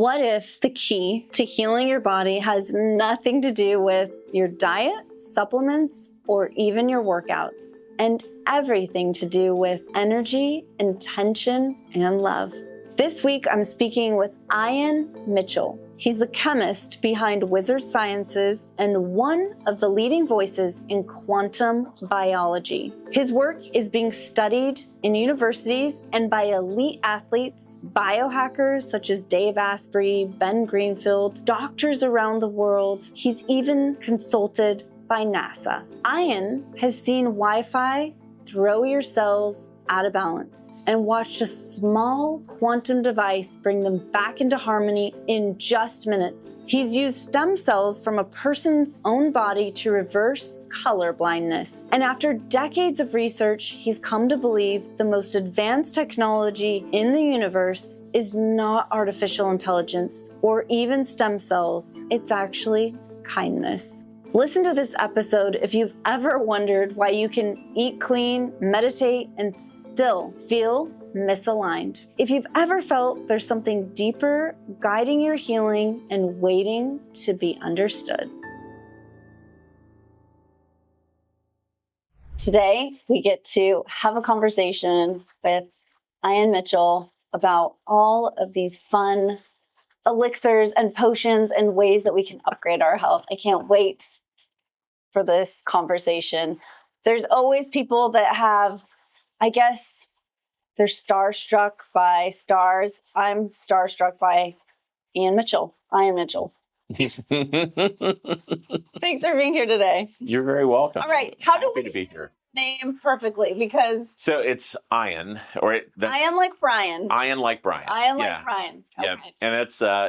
What if the key to healing your body has nothing to do with your diet, supplements, or even your workouts, and everything to do with energy, intention, and love? This week, I'm speaking with Ian Mitchell. He's the chemist behind Wizard Sciences and one of the leading voices in quantum biology. His work is being studied in universities and by elite athletes, biohackers such as Dave Asprey, Ben Greenfield, doctors around the world. He's even consulted by NASA. Ian has seen Wi-Fi throw your cells out of balance and watched a small quantum device bring them back into harmony in just minutes. He's used stem cells from a person's own body to reverse colorblindness. And after decades of research, he's come to believe the most advanced technology in the universe is not artificial intelligence or even stem cells. It's actually kindness. Listen to this episode if you've ever wondered why you can eat clean, meditate, and still feel misaligned. If you've ever felt there's something deeper guiding your healing and waiting to be understood. Today, we get to have a conversation with Ian Mitchell about all of these fun elixirs and potions and ways that we can upgrade our health. I can't wait for this conversation. There's always people that have, I guess, they're starstruck by stars. I'm starstruck by Ian Mitchell. Thanks for being here today. You're very welcome. All right. How do we to be here. Name perfectly? Because so it's Ian, Ian like Brian. Ian like Brian. Ian like Brian. Okay. Yeah, and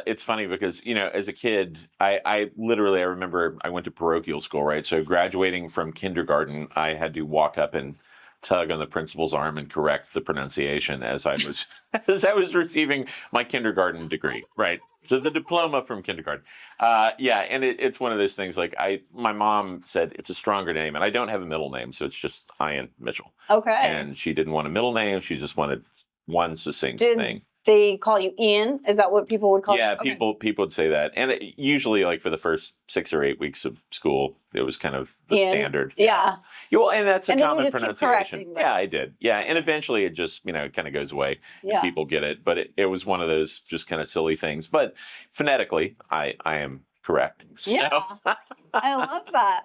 it's funny because as a kid, I remember I went to parochial school, right? So graduating from kindergarten, I had to walk up and tug on the principal's arm and correct the pronunciation as I was receiving my kindergarten degree, right? So the diploma from kindergarten. And it's one of those things like my mom said it's a stronger name, and I don't have a middle name, so it's just Ian Mitchell. Okay. And she didn't want a middle name; she just wanted one succinct thing. They call you Ian? Is that what people would call you? Yeah, people would say that. And usually, like for the first 6 or 8 weeks of school, it was kind of the standard. Yeah. Well, and that's a common pronunciation. Yeah, I did. Yeah, and eventually it just, kind of goes away. Yeah. People get it. But it was one of those just kind of silly things. But phonetically, I am correct. Yeah, so. I love that.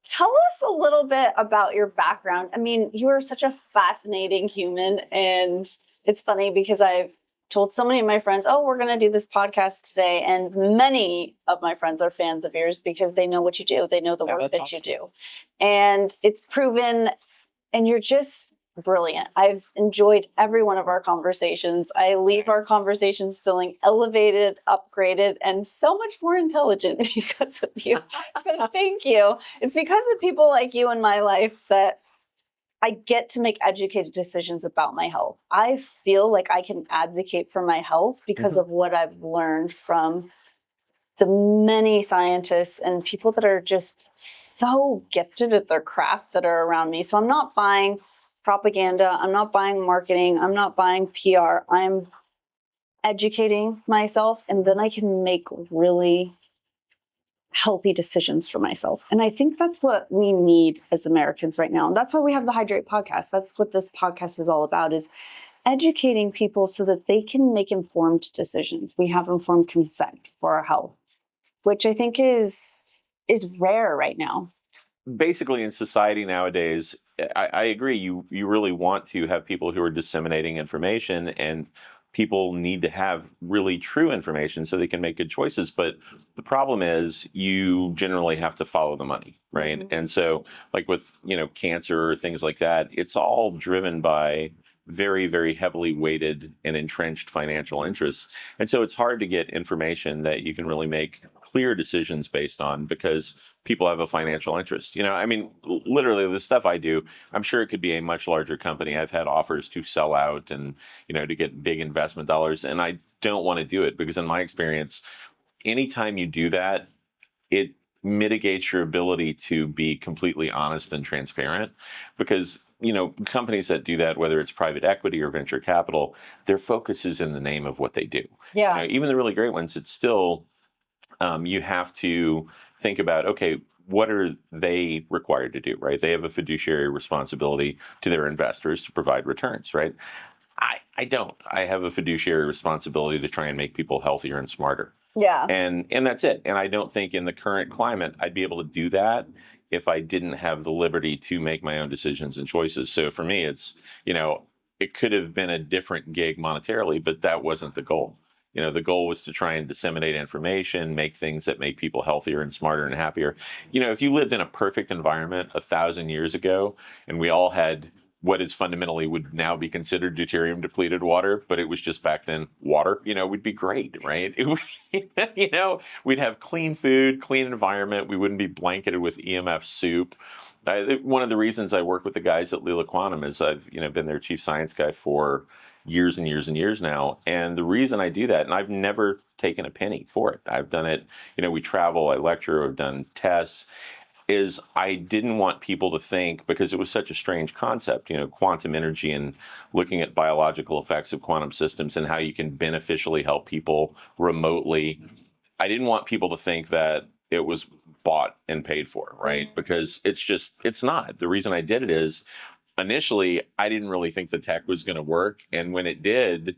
Tell us a little bit about your background. I mean, you are such a fascinating human, and it's funny because I've told so many of my friends, oh, we're going to do this podcast today. And many of my friends are fans of yours because they know what you do. They know the work that you do. And it's proven, and you're just brilliant. I've enjoyed every one of our conversations. I leave our conversations feeling elevated, upgraded, and so much more intelligent because of you. So thank you. It's because of people like you in my life that I get to make educated decisions about my health. I feel like I can advocate for my health because of what I've learned from the many scientists and people that are just so gifted at their craft that are around me. So I'm not buying propaganda. I'm not buying marketing. I'm not buying PR. I'm educating myself, and then I can make really healthy decisions for myself. And I think that's what we need as Americans right now. And that's why we have the Hydrate podcast. That's what this podcast is all about, is educating people so that they can make informed decisions. We have informed consent for our health, which I think is rare right now. Basically, in society nowadays, I agree. You really want to have people who are disseminating information, and people need to have really true information so they can make good choices. But the problem is you generally have to follow the money, right? Mm-hmm. And so like with, cancer or things like that, it's all driven by very, very heavily weighted and entrenched financial interests. And so it's hard to get information that you can really make clear decisions based on because people have a financial interest. Literally the stuff I do, I'm sure it could be a much larger company. I've had offers to sell out and, to get big investment dollars. And I don't want to do it because in my experience, anytime you do that, it mitigates your ability to be completely honest and transparent, because companies that do that, whether it's private equity or venture capital, their focus is in the name of what they do. Yeah. Even the really great ones, it's still, you have to think about, okay, what are they required to do, right? They have a fiduciary responsibility to their investors to provide returns, right? I don't. I have a fiduciary responsibility to try and make people healthier and smarter. Yeah. And that's it. And I don't think in the current climate I'd be able to do that if I didn't have the liberty to make my own decisions and choices. So for me, it's, it could have been a different gig monetarily, but that wasn't the goal. The goal was to try and disseminate information, make things that make people healthier and smarter and happier. If you lived in a perfect environment 1,000 years ago and we all had what is fundamentally would now be considered deuterium depleted water, but it was just back then water, we'd be great, right? It would, we'd have clean food, clean environment. We wouldn't be blanketed with EMF soup. One of the reasons I work with the guys at Lila Quantum is I've, been their chief science guy for years and years and years now. And the reason I do that, and I've never taken a penny for it. I've done it, we travel, I lecture, I've done tests, is I didn't want people to think, because it was such a strange concept, quantum energy and looking at biological effects of quantum systems and how you can beneficially help people remotely. I didn't want people to think that it was bought and paid for, right? Because it's not. The reason I did it is initially I didn't really think the tech was going to work. And when it did,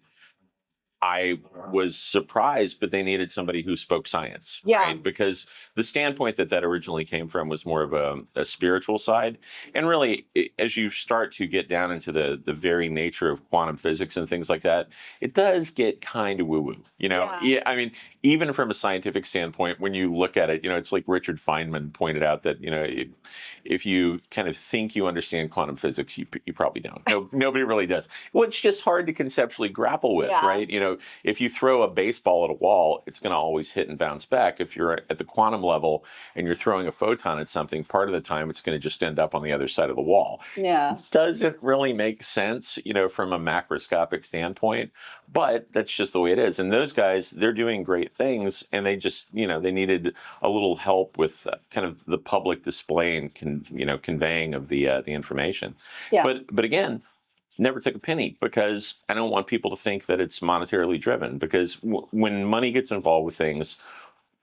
I was surprised, but they needed somebody who spoke science, right? Because the standpoint that originally came from was more of a spiritual side. And really, as you start to get down into the very nature of quantum physics and things like that, it does get kind of woo-woo, Yeah, I mean, even from a scientific standpoint, when you look at it, it's like Richard Feynman pointed out that, if you kind of think you understand quantum physics, you probably don't. No, nobody really does. Well, it's just hard to conceptually grapple with, right? If you throw a baseball at a wall, it's going to always hit and bounce back. If you're at the quantum level and you're throwing a photon at something, part of the time it's going to just end up on the other side of the wall. Yeah. Doesn't really make sense, from a macroscopic standpoint, but that's just the way it is. And those guys, they're doing great things, and they just, they needed a little help with kind of the public display and conveying of the information. Yeah. But again, never took a penny, because I don't want people to think that it's monetarily driven, because when money gets involved with things,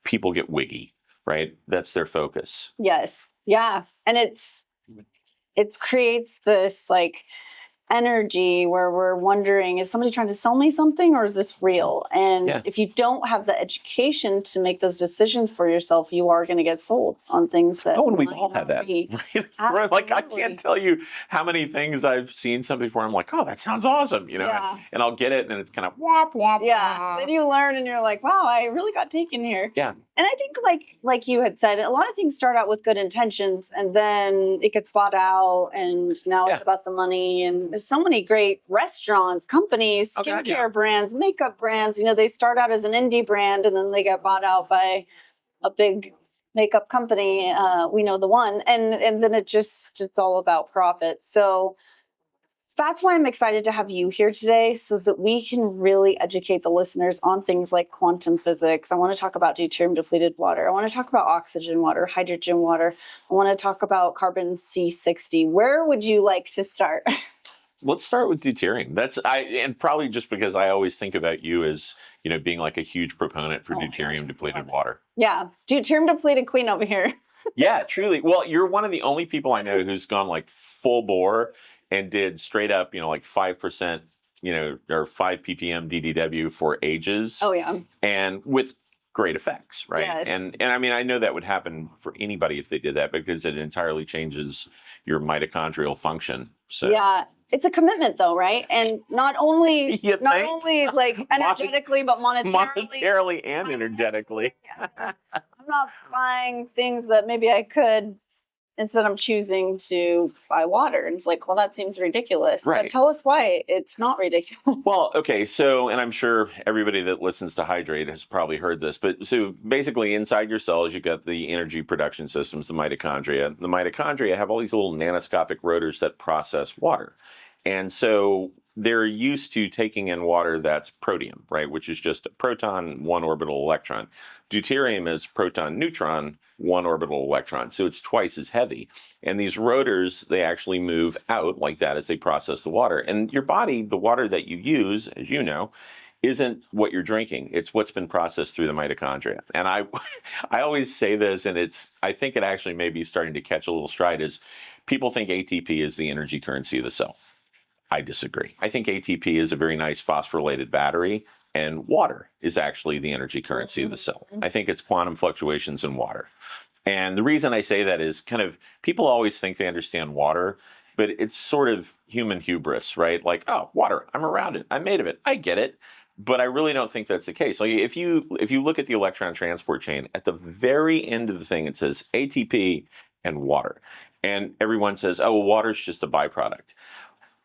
people get wiggy, right? That's their focus. Yes. Yeah. And it creates this energy where we're wondering, is somebody trying to sell me something, or is this real? And if you don't have the education to make those decisions for yourself, you are going to get sold on things that. Oh, and we've all had that. Right? Like, I can't tell you how many things I've seen something before. I'm like, oh, that sounds awesome, and I'll get it, and it's kind of whop, whop. Yeah. Then you learn, and you're like, wow, I really got taken here. Yeah. And I think, like you had said, a lot of things start out with good intentions, and then it gets bought out, and now it's about the money. And there's so many great restaurants, companies, skincare brands, makeup brands. They start out as an indie brand, and then they get bought out by a big makeup company. We know the one, and then it's all about profit. So that's why I'm excited to have you here today, so that we can really educate the listeners on things like quantum physics. I want to talk about deuterium depleted water. I want to talk about oxygen water, hydrogen water. I want to talk about carbon C60. Where would you like to start? Let's start with deuterium. And probably just because I always think about you as, being like a huge proponent for deuterium depleted water. Yeah. Deuterium depleted queen over here. Yeah, truly. Well, you're one of the only people I know who's gone full bore and did straight up, 5%, or 5 ppm DDW for ages. Oh, yeah. And with great effects, right? Yes. And I mean, I know that would happen for anybody if they did that, because it entirely changes your mitochondrial function. So yeah. It's a commitment, though, right? And not only energetically, but monetarily and energetically. I'm not buying things that maybe I could. Instead, I'm choosing to buy water. And it's like, well, that seems ridiculous. Right. But tell us why it's not ridiculous. Well, okay. So, and I'm sure everybody that listens to Hydrate has probably heard this, but so basically inside your cells, you've got the energy production systems, the mitochondria. The mitochondria have all these little nanoscopic rotors that process water. And so they're used to taking in water that's protium, right, which is just a proton, one orbital electron. Deuterium is proton, neutron, one orbital electron, so it's twice as heavy. And these rotors, they actually move out like that as they process the water. And your body, the water that you use, as you know, isn't what you're drinking. It's what's been processed through the mitochondria. And I always say this, and I think it actually may be starting to catch a little stride, is people think ATP is the energy currency of the cell. I disagree. I think ATP is a very nice phosphorylated battery, and water is actually the energy currency of the cell. I think it's quantum fluctuations in water. And the reason I say that is kind of, people always think they understand water, but it's sort of human hubris, right? Like, oh, water, I'm around it, I'm made of it, I get it. But I really don't think that's the case. Like if you look at the electron transport chain, at the very end of the thing, it says ATP and water. And everyone says, oh, well, water's just a byproduct.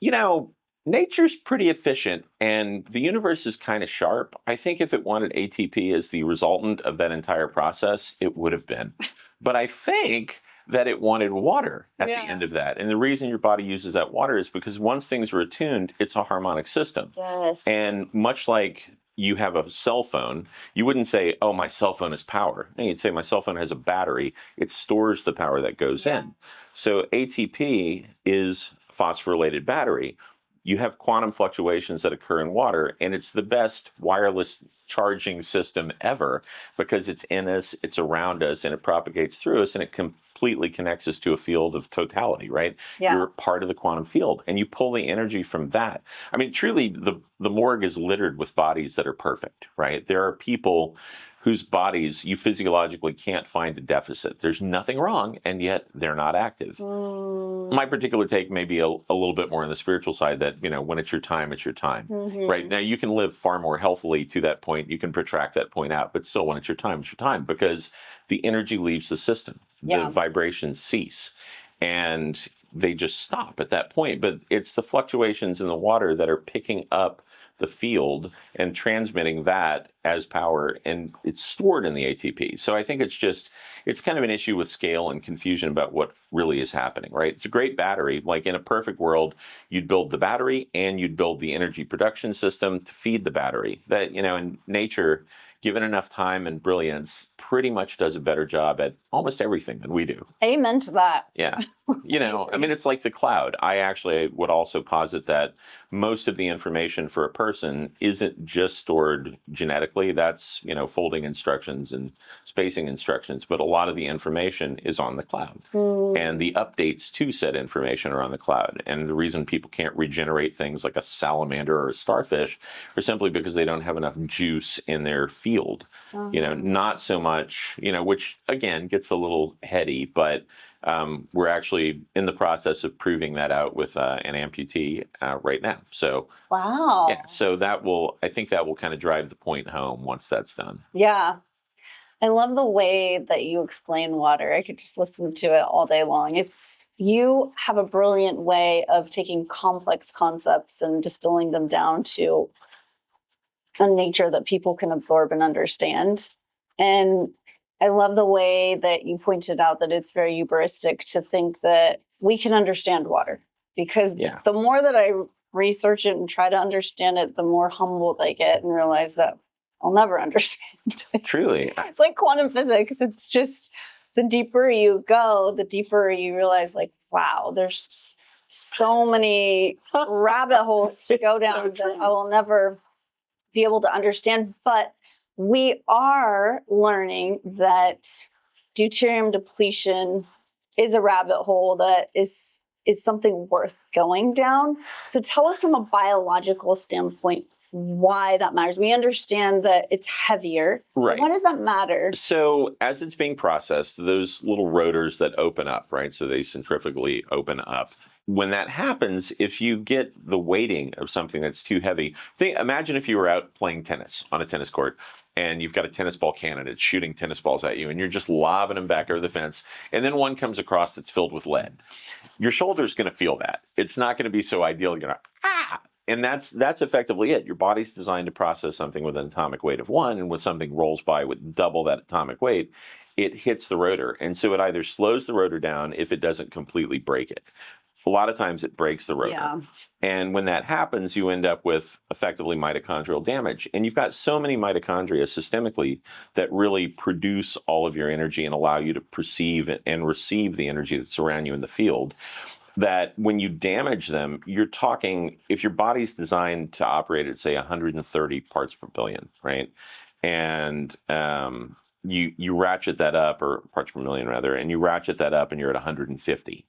You know, nature's pretty efficient and the universe is kind of sharp. I think if it wanted ATP as the resultant of that entire process, it would have been. But I think that it wanted water at the end of that. And the reason your body uses that water is because once things are attuned, it's a harmonic system. Yes. And much like you have a cell phone, you wouldn't say, oh, my cell phone is power. And you'd say, my cell phone has a battery. It stores the power that goes in. So ATP is phosphorylated battery. You have quantum fluctuations that occur in water, and it's the best wireless charging system ever because it's in us, it's around us, and it propagates through us, and it completely connects us to a field of totality, right? Yeah. You're part of the quantum field, and you pull the energy from that. I mean, truly, the morgue is littered with bodies that are perfect, right? There are people whose bodies you physiologically can't find a deficit. There's nothing wrong, and yet they're not active. My particular take may be a little bit more on the spiritual side that, you know, when it's your time, it's your time. Right? Now, you can live far more healthily to that point. You can protract that point out, but still, when it's your time, it's your time because the energy leaves the system. The vibrations cease, and they just stop at that point. But it's the fluctuations in the water that are picking up the field and transmitting that as power, and it's stored in the ATP. So I think it's kind of an issue with scale and confusion about what really is happening, right? It's a great battery. Like in a perfect world, you'd build the battery and you'd build the energy production system to feed the battery. That, you know, in nature, given enough time and brilliance, pretty much does a better job at almost everything than we do. Amen to that. Yeah. You know, I mean, it's like the cloud. I actually would also posit that most of the information for a person isn't just stored genetically. That's, you know, folding instructions and spacing instructions, but a lot of the information is on the cloud. And the updates to said information are on the cloud. And the reason people can't regenerate things like a salamander or a starfish are simply because they don't have enough juice in their field. You know, not so much, you know, which again gets a little heady, but we're actually in the process of proving that out with an amputee right now. So, wow. Yeah, so I think that will kind of drive the point home once that's done. Yeah. I love the way that you explain water. I could just listen to it all day long. You have a brilliant way of taking complex concepts and distilling them down to a nature that people can absorb and understand. And I love the way that you pointed out that it's very hubristic to think that we can understand water, because the more that I research it and try to understand it, the more humbled I get and realize that I'll never understand it. Truly. It's like quantum physics. It's just the deeper you go, the deeper you realize, like, wow, there's so many rabbit holes to go down that I will never be able to understand. But we are learning that deuterium depletion is a rabbit hole that is something worth going down. So tell us from a biological standpoint why that matters. We understand that it's heavier. Right. Why does that matter? So as it's being processed, those little rotors that open up, right? So they centrifugally open up. When that happens, if you get the weighting of something that's too heavy, imagine if you were out playing tennis on a tennis court and you've got a tennis ball cannon, it's shooting tennis balls at you and you're just lobbing them back over the fence. And then one comes across that's filled with lead. Your shoulder's going to feel that. It's not going to be so ideal. You're going to, ah! And that's effectively it. Your body's designed to process something with an atomic weight of 1, and when something rolls by with double that atomic weight, it hits the rotor. And so it either slows the rotor down if it doesn't completely break it, a lot of times it breaks the rotor. Yeah. And when that happens, you end up with effectively mitochondrial damage. And you've got so many mitochondria systemically that really produce all of your energy and allow you to perceive and receive the energy that's around you in the field, that when you damage them, you're talking, if your body's designed to operate at, say, 130 parts per billion, right? And you ratchet that up, or parts per million rather, and you ratchet that up and you're at 150.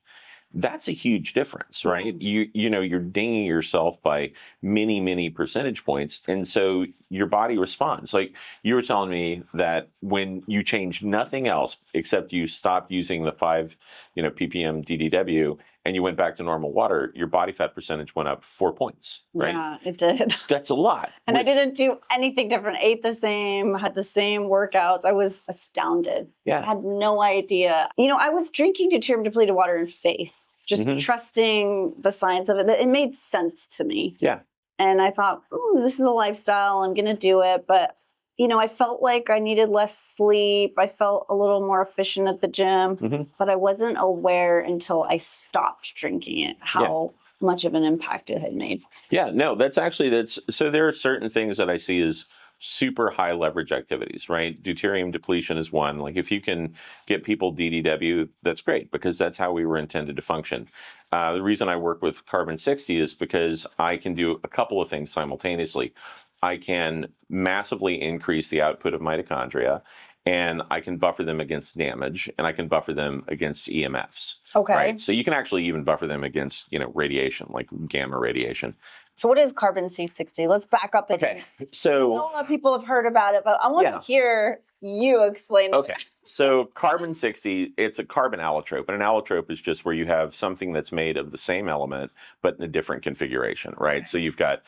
That's a huge difference, right? You know, you're dinging yourself by many percentage points. And so your body responds. Like you were telling me that when you change nothing else except you stopped using the 5, ppm DDW and you went back to normal water, your body fat percentage went up 4 points, right? Yeah, it did. That's a lot. And I didn't do anything different. Ate the same, had the same workouts. I was astounded. Yeah. I had no idea. I was drinking deuterium depleted water in faith, just trusting the science of it. It made sense to me. Yeah. And I thought, ooh, this is a lifestyle. I'm going to do it. But, I felt like I needed less sleep. I felt a little more efficient at the gym. But I wasn't aware until I stopped drinking it, how much of an impact it had made. Yeah, no, so there are certain things that I see as super high leverage activities, right? Deuterium depletion is one. Like if you can get people DDW, that's great, because that's how we were intended to function. The reason I work with carbon 60 is because I can do a couple of things simultaneously. I can massively increase the output of mitochondria, and I can buffer them against damage, and I can buffer them against EMFs. Okay. Right? So you can actually even buffer them against, radiation, like gamma radiation. So what is carbon C60? Let's back up. Okay. So a lot of people have heard about it, but I want to hear you explain. Okay. So carbon 60, it's a carbon allotrope. And an allotrope is just where you have something that's made of the same element, but in a different configuration, right? So you've got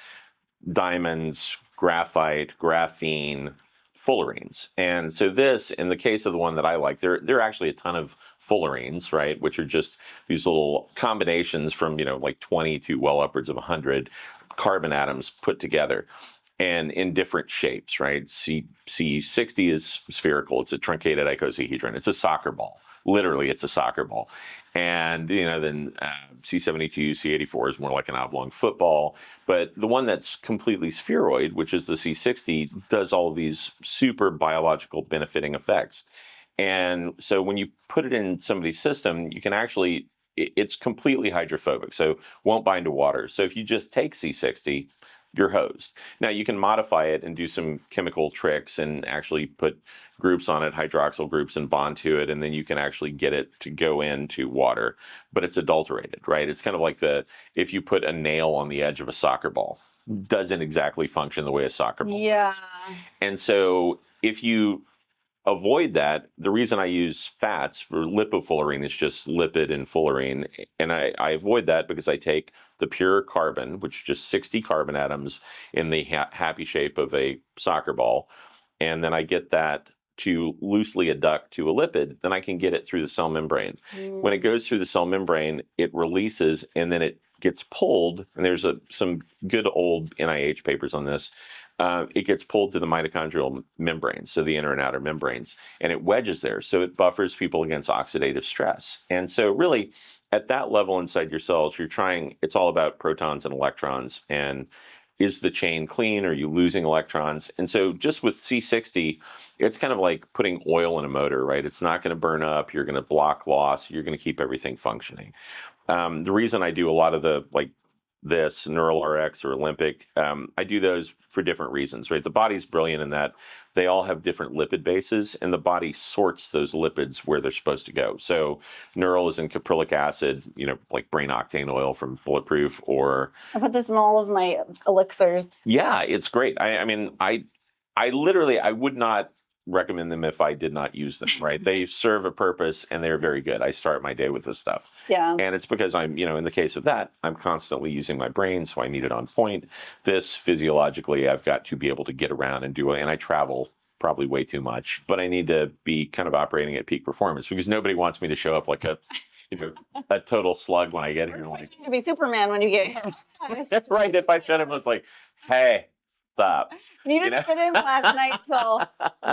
diamonds, graphite, graphene, fullerenes. And so this, in the case of the one that I like, there are actually a ton of fullerenes, right, which are just these little combinations from, like 20 to well upwards of 100 carbon atoms put together and in different shapes, right? C60 is spherical. It's a truncated icosahedron. It's a soccer ball. Literally, it's a soccer ball. And, then C72, C84 is more like an oblong football. But the one that's completely spheroid, which is the C60, does all of these super biological benefiting effects. And so when you put it in somebody's system, you can actually, it's completely hydrophobic, so won't bind to water. So if you just take C60, you're hosed. Now you can modify it and do some chemical tricks and actually put groups on it, hydroxyl groups, and bond to it, and then you can actually get it to go into water, but it's adulterated, right? It's kind of like if you put a nail on the edge of a soccer ball, doesn't exactly function the way a soccer ball does. And so if you avoid that, the reason I use fats for lipofullerene is just lipid and fullerene, and I avoid that because I take the pure carbon, which is just 60 carbon atoms in the happy shape of a soccer ball, and then I get that to loosely adduct to a lipid, then I can get it through the cell membrane. When it goes through the cell membrane, it releases, and then it gets pulled, and there's some good old NIH papers on this. It gets pulled to the mitochondrial membrane, so the inner and outer membranes, and it wedges there. So it buffers people against oxidative stress. And so really, at that level inside your cells, it's all about protons and electrons. And is the chain clean? Are you losing electrons? And so just with C60, it's kind of like putting oil in a motor, right? It's not going to burn up. You're going to block loss. You're going to keep everything functioning. The reason I do a lot of the, this, Neural RX or Olympic, I do those for different reasons, right? The body's brilliant in that they all have different lipid bases, and the body sorts those lipids where they're supposed to go. So Neural is in caprylic acid, like brain octane oil from Bulletproof, or... I put this in all of my elixirs. Yeah, it's great. I mean, I literally, I would not recommend them if I did not use them, right? They serve a purpose and they're very good. I start my day with this stuff. Yeah. And it's because I'm, in the case of that, I'm constantly using my brain, so I need it on point. This, physiologically, I've got to be able to get around and do it. And I travel probably way too much, but I need to be kind of operating at peak performance because nobody wants me to show up like a total slug when I get here. Like, to be Superman when you get here. That's right. If I showed up, I was like, hey, stop. You didn't sit in last night till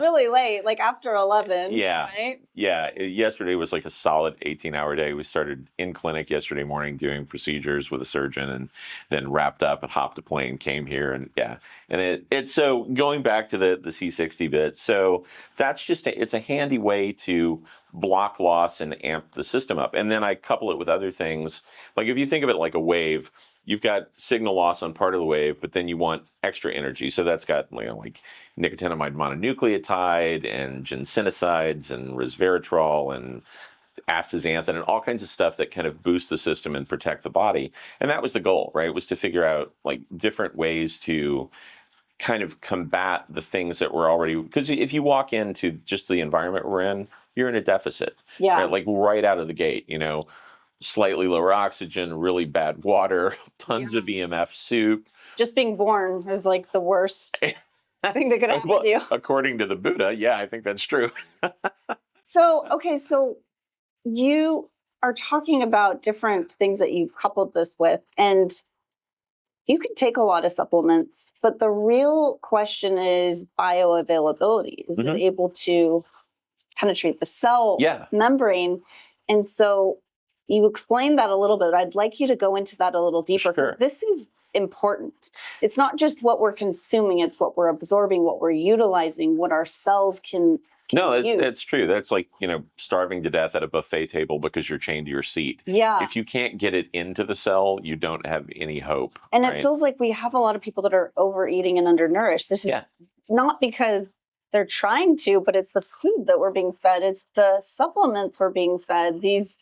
really late, like after 11. Yeah. Right? Yeah. Yesterday was like a solid 18-hour day. We started in clinic yesterday morning doing procedures with a surgeon, and then wrapped up and hopped a plane, came here, and yeah. And it's so going back to the C60 bit. So that's just it's a handy way to block loss and amp the system up. And then I couple it with other things. Like if you think of it like a wave, you've got signal loss on part of the wave, but then you want extra energy. So that's got like nicotinamide mononucleotide and ginsenosides and resveratrol and astaxanthin and all kinds of stuff that kind of boost the system and protect the body. And that was the goal, right? Was to figure out like different ways to kind of combat the things that were already, because if you walk into just the environment we're in, you're in a deficit. Yeah. Right? Like right out of the gate, slightly lower oxygen, really bad water, tons of EMF soup. Just being born is like the worst thing that could happen to you. According to the Buddha, yeah, I think that's true. So you are talking about different things that you've coupled this with, and you can take a lot of supplements, but the real question is bioavailability. Is it able to penetrate the cell membrane? And so you explained that a little bit. I'd like you to go into that a little deeper. Sure. This is important. It's not just what we're consuming, it's what we're absorbing, what we're utilizing, what our cells can No, use. that's true. That's like, starving to death at a buffet table because you're chained to your seat. Yeah. If you can't get it into the cell, you don't have any hope. And right? It feels like we have a lot of people that are overeating and undernourished. This is not because they're trying to, but it's the food that we're being fed. It's the supplements we're being fed. These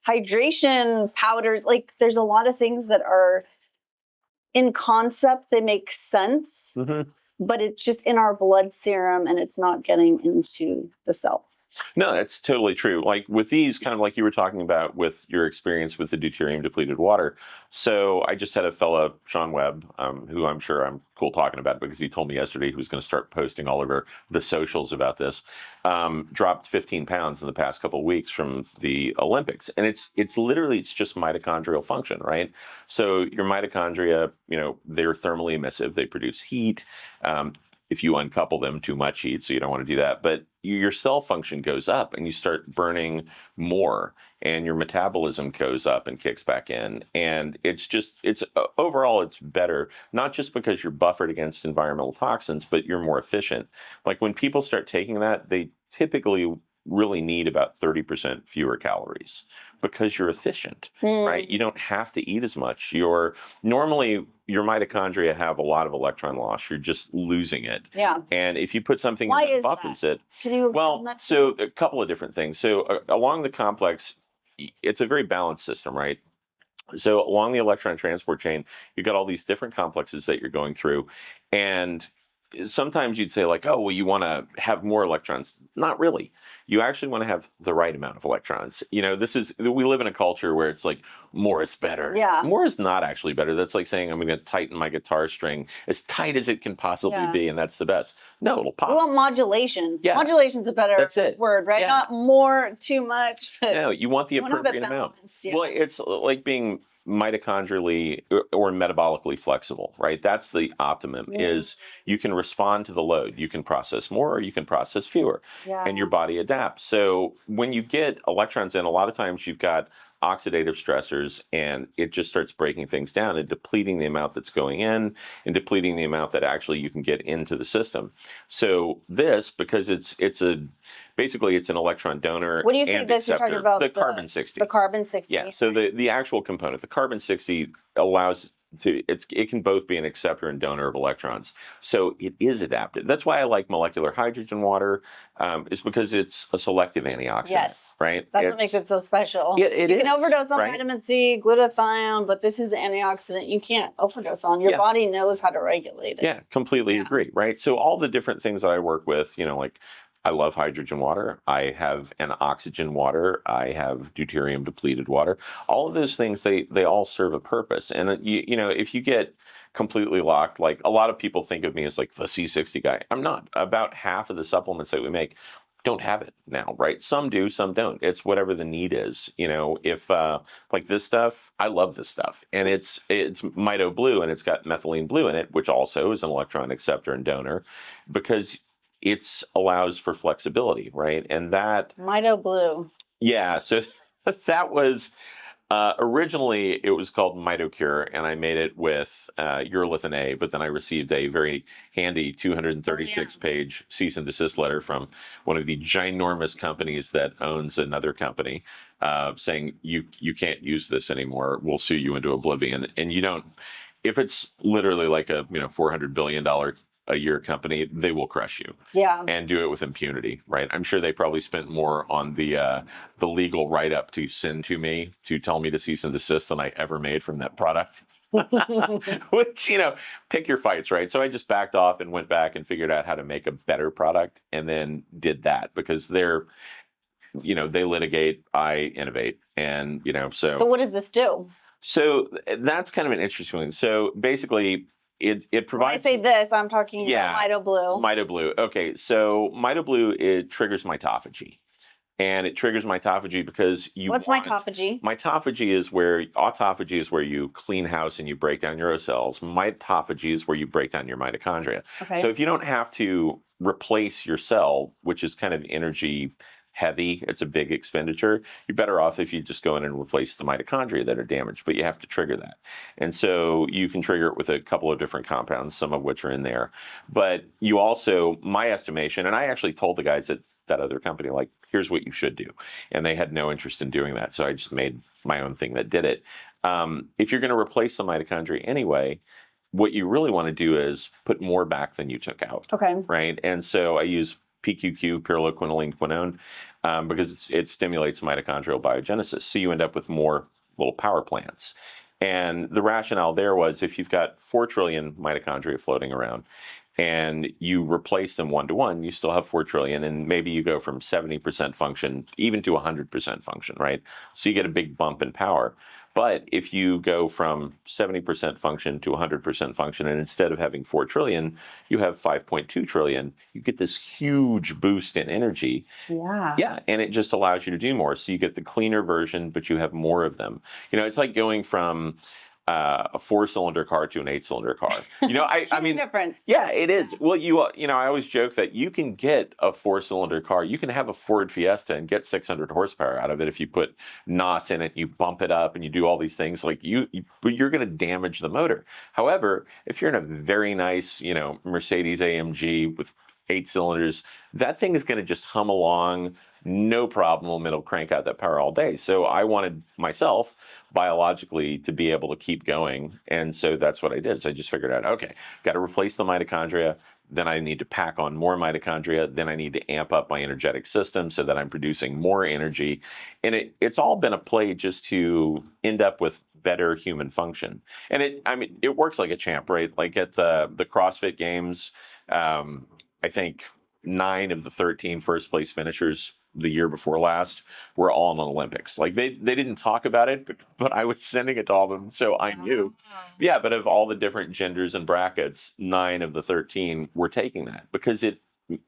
hydration powders, like there's a lot of things that are in concept, they make sense, but it's just in our blood serum and it's not getting into the cell. No, that's totally true. Like with these, kind of like you were talking about with your experience with the deuterium depleted water. So I just had a fella, Sean Webb, who I'm sure I'm cool talking about because he told me yesterday he was going to start posting all over the socials about this, dropped 15 pounds in the past couple of weeks from the Olympics. And it's just mitochondrial function, right? So your mitochondria, they're thermally emissive. They produce heat. If you uncouple them, too much heat, so you don't want to do that. But your cell function goes up and you start burning more and your metabolism goes up and kicks back in. And it's overall, it's better, not just because you're buffered against environmental toxins, but you're more efficient. Like when people start taking that, they typically really need about 30% fewer calories because you're efficient, right? You don't have to eat as much. Normally your mitochondria have a lot of electron loss. You're just losing it. Yeah. And if you put something that buffers it, can you explain that? So a couple of different things. So along the complex, it's a very balanced system, right? So along the electron transport chain, you've got all these different complexes that you're going through. And sometimes you'd say like, oh, well, you want to have more electrons. Not really. You actually want to have the right amount of electrons. We live in a culture where it's like more is better. Yeah. More is not actually better. That's like saying I'm going to tighten my guitar string as tight as it can possibly be, and that's the best. No, it'll pop. We want modulation. Yeah. Modulation's a better word, right? Yeah. Not more, too much. No, you want the appropriate amount. Yeah. Well, it's like being mitochondrially or metabolically flexible, right? That's the optimum, is you can respond to the load. You can process more or you can process fewer, and your body adapts. So when you get electrons in, a lot of times you've got oxidative stressors and it just starts breaking things down and depleting the amount that's going in and depleting the amount that actually you can get into the system. So this, because basically it's an electron donor. When you say this, you're talking about the carbon 60. The carbon 60. Yeah. So the actual component, the carbon 60 allows it can both be an acceptor and donor of electrons. So it is adapted. That's why I like molecular hydrogen water, is because it's a selective antioxidant. Yes. Right? That's what makes it so special. You can overdose on vitamin C, glutathione, but this is the antioxidant you can't overdose on. Your body knows how to regulate it. Yeah, completely agree. Right? So all the different things that I work with, like I love hydrogen water. I have an oxygen water. I have deuterium depleted water. All of those things, they all serve a purpose. And if you get completely locked, like a lot of people think of me as like the C60 guy. I'm not. About half of the supplements that we make don't have it now, right? Some do, some don't. It's whatever the need is. If like this stuff, I love this stuff, and it's Mito Blue, and it's got methylene blue in it, which also is an electron acceptor and donor, because it's allows for flexibility, right? And that Mito Blue. yeah, so that was originally it was called MitoCure, and I made it with urolithin A, but then I received a very handy 236-page cease and desist letter from one of the ginormous companies that owns another company, saying you can't use this anymore. We'll sue you into oblivion. And you don't, if it's literally like a $400 billion a year company, they will crush you. Yeah. And do it with impunity, right? I'm sure they probably spent more on the legal write-up to send to me to tell me to cease and desist than I ever made from that product. Which, pick your fights, right? So I just backed off and went back and figured out how to make a better product, and then did that, because they litigate, I innovate. And, so what does this do? So that's kind of an interesting one. So basically, it provides. When I say this, I'm talking about Mito Blue. Mito Blue. Okay, so Mito Blue, it triggers mitophagy. And it triggers mitophagy because What's mitophagy? Autophagy is where you clean house and you break down your cells. Mitophagy is where you break down your mitochondria. Okay. So if you don't have to replace your cell, which is kind of energy heavy, it's a big expenditure, you're better off if you just go in and replace the mitochondria that are damaged, but you have to trigger that. And so you can trigger it with a couple of different compounds, some of which are in there. But you also, my estimation, and I actually told the guys at that other company, like, here's what you should do. And they had no interest in doing that. So I just made my own thing that did it. If you're going to replace the mitochondria anyway, what you really want to do is put more back than you took out. Okay. Right. And so I use PQQ, pyrroloquinoline quinone, because it stimulates mitochondrial biogenesis. So you end up with more little power plants. And the rationale there was, if you've got 4 trillion mitochondria floating around and you replace them 1-to-1, you still have 4 trillion, and maybe you go from 70% function even to 100% function, right? So you get a big bump in power. But if you go from 70% function to 100% function, and instead of having 4 trillion, you have 5.2 trillion, you get this huge boost in energy. Yeah. Yeah, and it just allows you to do more. So you get the cleaner version, but you have more of them. It's like going from a 4-cylinder car to an 8-cylinder car. I mean, different. Yeah, it is. Well, I always joke that you can get a 4-cylinder car. You can have a Ford Fiesta and get 600 horsepower out of it if you put NOS in it, you bump it up, and you do all these things. Like but you're going to damage the motor. However, if you're in a very nice, Mercedes AMG with 8 cylinders, that thing is going to just hum along, no problem. It'll crank out that power all day. So I wanted myself biologically to be able to keep going. And so that's what I did. So I just figured out, okay, got to replace the mitochondria. Then I need to pack on more mitochondria. Then I need to amp up my energetic system so that I'm producing more energy. And it's all been a play just to end up with better human function. And it works like a champ, right? Like at the CrossFit Games, I think 9 of the 13 first place finishers the year before last were all in the Olympics. Like they didn't talk about it, but I was sending it to all of them, so I knew. Yeah, but of all the different genders and brackets, 9 of the 13 were taking that because it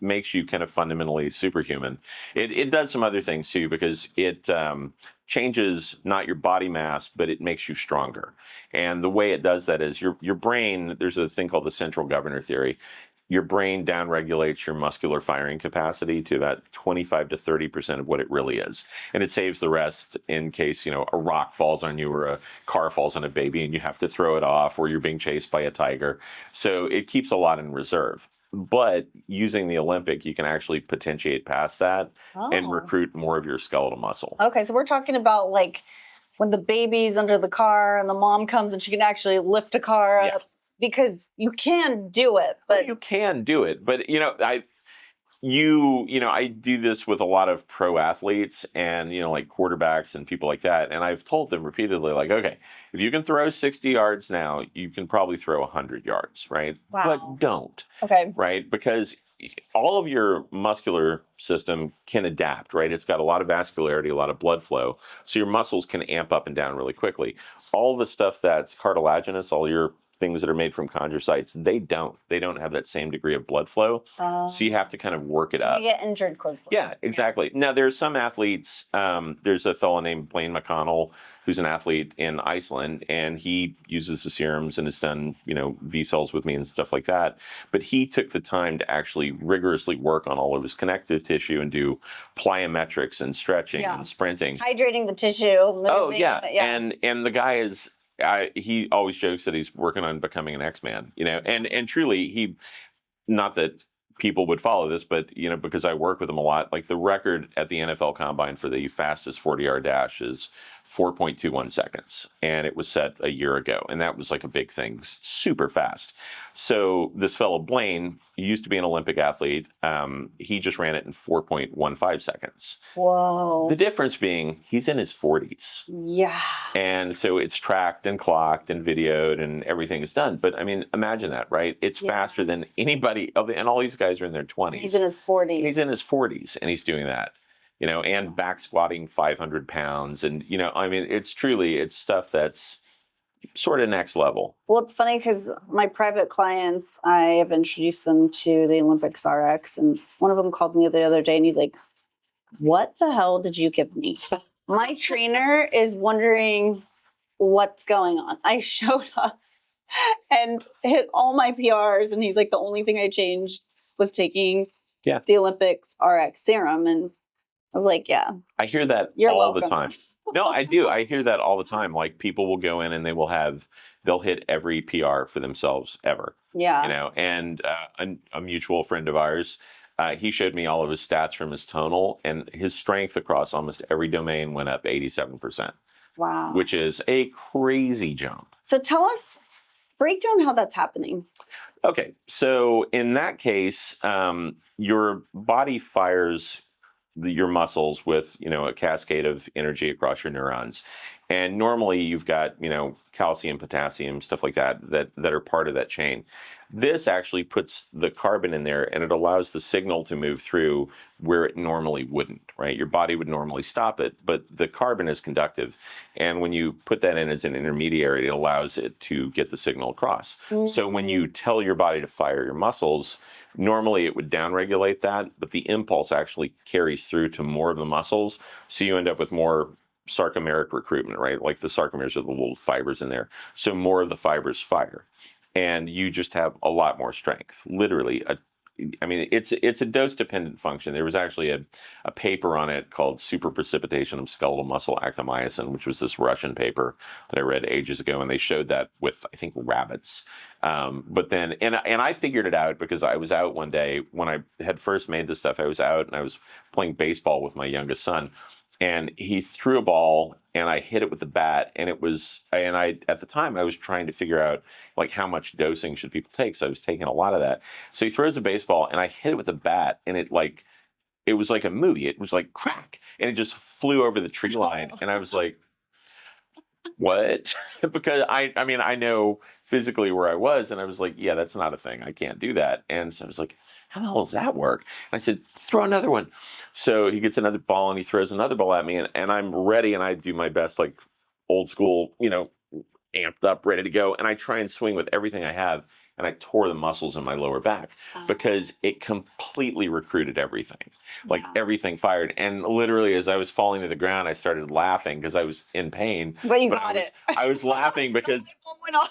makes you kind of fundamentally superhuman. It does some other things too, because it changes not your body mass, but it makes you stronger. And the way it does that is your brain, there's a thing called the central governor theory. Your brain downregulates your muscular firing capacity to about 25 to 30% of what it really is. And it saves the rest in case, a rock falls on you or a car falls on a baby and you have to throw it off, or you're being chased by a tiger. So it keeps a lot in reserve. But using the Olympic, you can actually potentiate past that and recruit more of your skeletal muscle. Okay, so we're talking about like when the baby's under the car and the mom comes and she can actually lift a car up. Because you can do it, but you can do it. But I do this with a lot of pro athletes and like quarterbacks and people like that. And I've told them repeatedly, like, okay, if you can throw 60 yards now, you can probably throw 100 yards, right? Wow. But don't. Okay. Right? Because all of your muscular system can adapt, right? It's got a lot of vascularity, a lot of blood flow. So your muscles can amp up and down really quickly. All the stuff that's cartilaginous, all your things that are made from chondrocytes, they don't have that same degree of blood flow. So you have to kind of work it up. You get injured quickly. Yeah, exactly. Now there's some athletes. There's a fellow named Blaine McConnell who's an athlete in Iceland, and he uses the serums and has done, V cells with me and stuff like that. But he took the time to actually rigorously work on all of his connective tissue and do plyometrics and stretching and sprinting, hydrating the tissue. Oh yeah. And the guy is. He always jokes that he's working on becoming an X-Man, and truly not that people would follow this, but because I work with him a lot, like the record at the NFL Combine for the fastest 40-yard dash is 4.21 seconds, and it was set a year ago, and that was like a big thing, super fast. So this fellow Blaine, he used to be an Olympic athlete. He just ran it in 4.15 seconds. Whoa! The difference being he's in his 40s. Yeah. And so it's tracked and clocked and videoed and everything is done. But I mean, imagine that, right? It's faster than anybody, and all these guys are in their 20s. He's in his 40s. He's in his 40s, and he's doing that, and back squatting 500 pounds. And, I mean, it's stuff that's sort of next level. Well, it's funny because my private clients, I have introduced them to the Olympics RX, and one of them called me the other day and he's like, "What the hell did you give me?" My trainer is wondering what's going on. I showed up and hit all my PRs, and he's like, the only thing I changed was taking the Olympics RX serum. And I was like, yeah. I hear that all the time. No, I do. I hear that all the time. Like, people will go in and they'll hit every PR for themselves ever. Yeah. And a mutual friend of ours, he showed me all of his stats from his tonal, and his strength across almost every domain went up 87%. Wow. Which is a crazy jump. So break down how that's happening. Okay. So in that case, your body fires your muscles with, a cascade of energy across your neurons. And normally you've got, calcium, potassium, stuff like that are part of that chain. This actually puts the carbon in there, and it allows the signal to move through where it normally wouldn't, right? Your body would normally stop it, but the carbon is conductive. And when you put that in as an intermediary, it allows it to get the signal across. Mm-hmm. So when you tell your body to fire your muscles, normally it would downregulate that, but the impulse actually carries through to more of the muscles. So you end up with more sarcomeric recruitment, right? Like the sarcomeres are the little fibers in there. So more of the fibers fire, and you just have a lot more strength. Literally, it's a dose-dependent function. There was actually a paper on it called Superprecipitation of Skeletal Muscle Actomyosin, which was this Russian paper that I read ages ago, and they showed that with, I think, rabbits. But then, and I figured it out because I was out one day when I had first made this stuff. I was out and I was playing baseball with my youngest son, and he threw a ball and I hit it with the bat, and at the time I was trying to figure out like how much dosing should people take. So I was taking a lot of that. So he throws a baseball and I hit it with a bat, and it was like a movie. It was like crack, and it just flew over the tree line. And I was like, what? Because I know physically where I was, and I was like, yeah, that's not a thing. I can't do that. And so I was like, how the hell does that work? And I said, throw another one. So he gets another ball and he throws another ball at me, and I'm ready, and I do my best, like old school, amped up, ready to go. And I try and swing with everything I have, and I tore the muscles in my lower back because it completely recruited everything. Like everything fired. And literally, as I was falling to the ground, I started laughing because I was in pain. But you got it. I was laughing because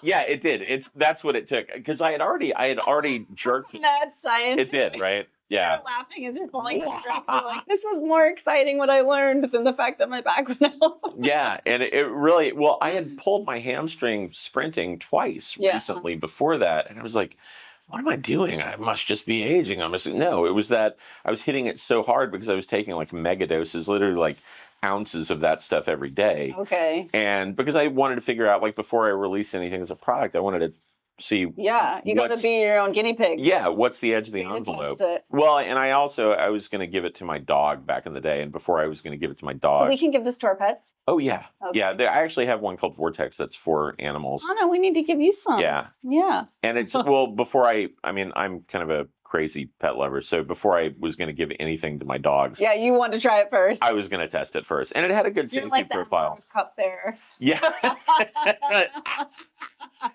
yeah, it did. That's what it took. Because I had already jerked. That's science. It did, right? Yeah. You're laughing as you're falling to the ground. You're like, this was more exciting what I learned than the fact that my back went out. Yeah, and it really, I had pulled my hamstring sprinting twice recently before that, and I was like, what am I doing? I must just be aging. No, it was that I was hitting it so hard because I was taking like mega doses, literally like ounces of that stuff every day. Okay. And because I wanted to figure out, like, before I released anything as a product, I wanted to see. Yeah, you got to be your own guinea pig. Yeah, what's the edge of the envelope? Well, and I was going to give it to my dog back in the day, and before I was going to give it to my dog. But we can give this to our pets? Oh, yeah. Okay. Yeah, I actually have one called Vortex that's for animals. Oh, no, we need to give you some. Yeah. Yeah. And it's, well, before I'm kind of a crazy pet lover. So before I was going to give anything to my dogs, Yeah, you want to try it first. I was going to test it first. And it had a good You're safety like profile. that cup there. Yeah.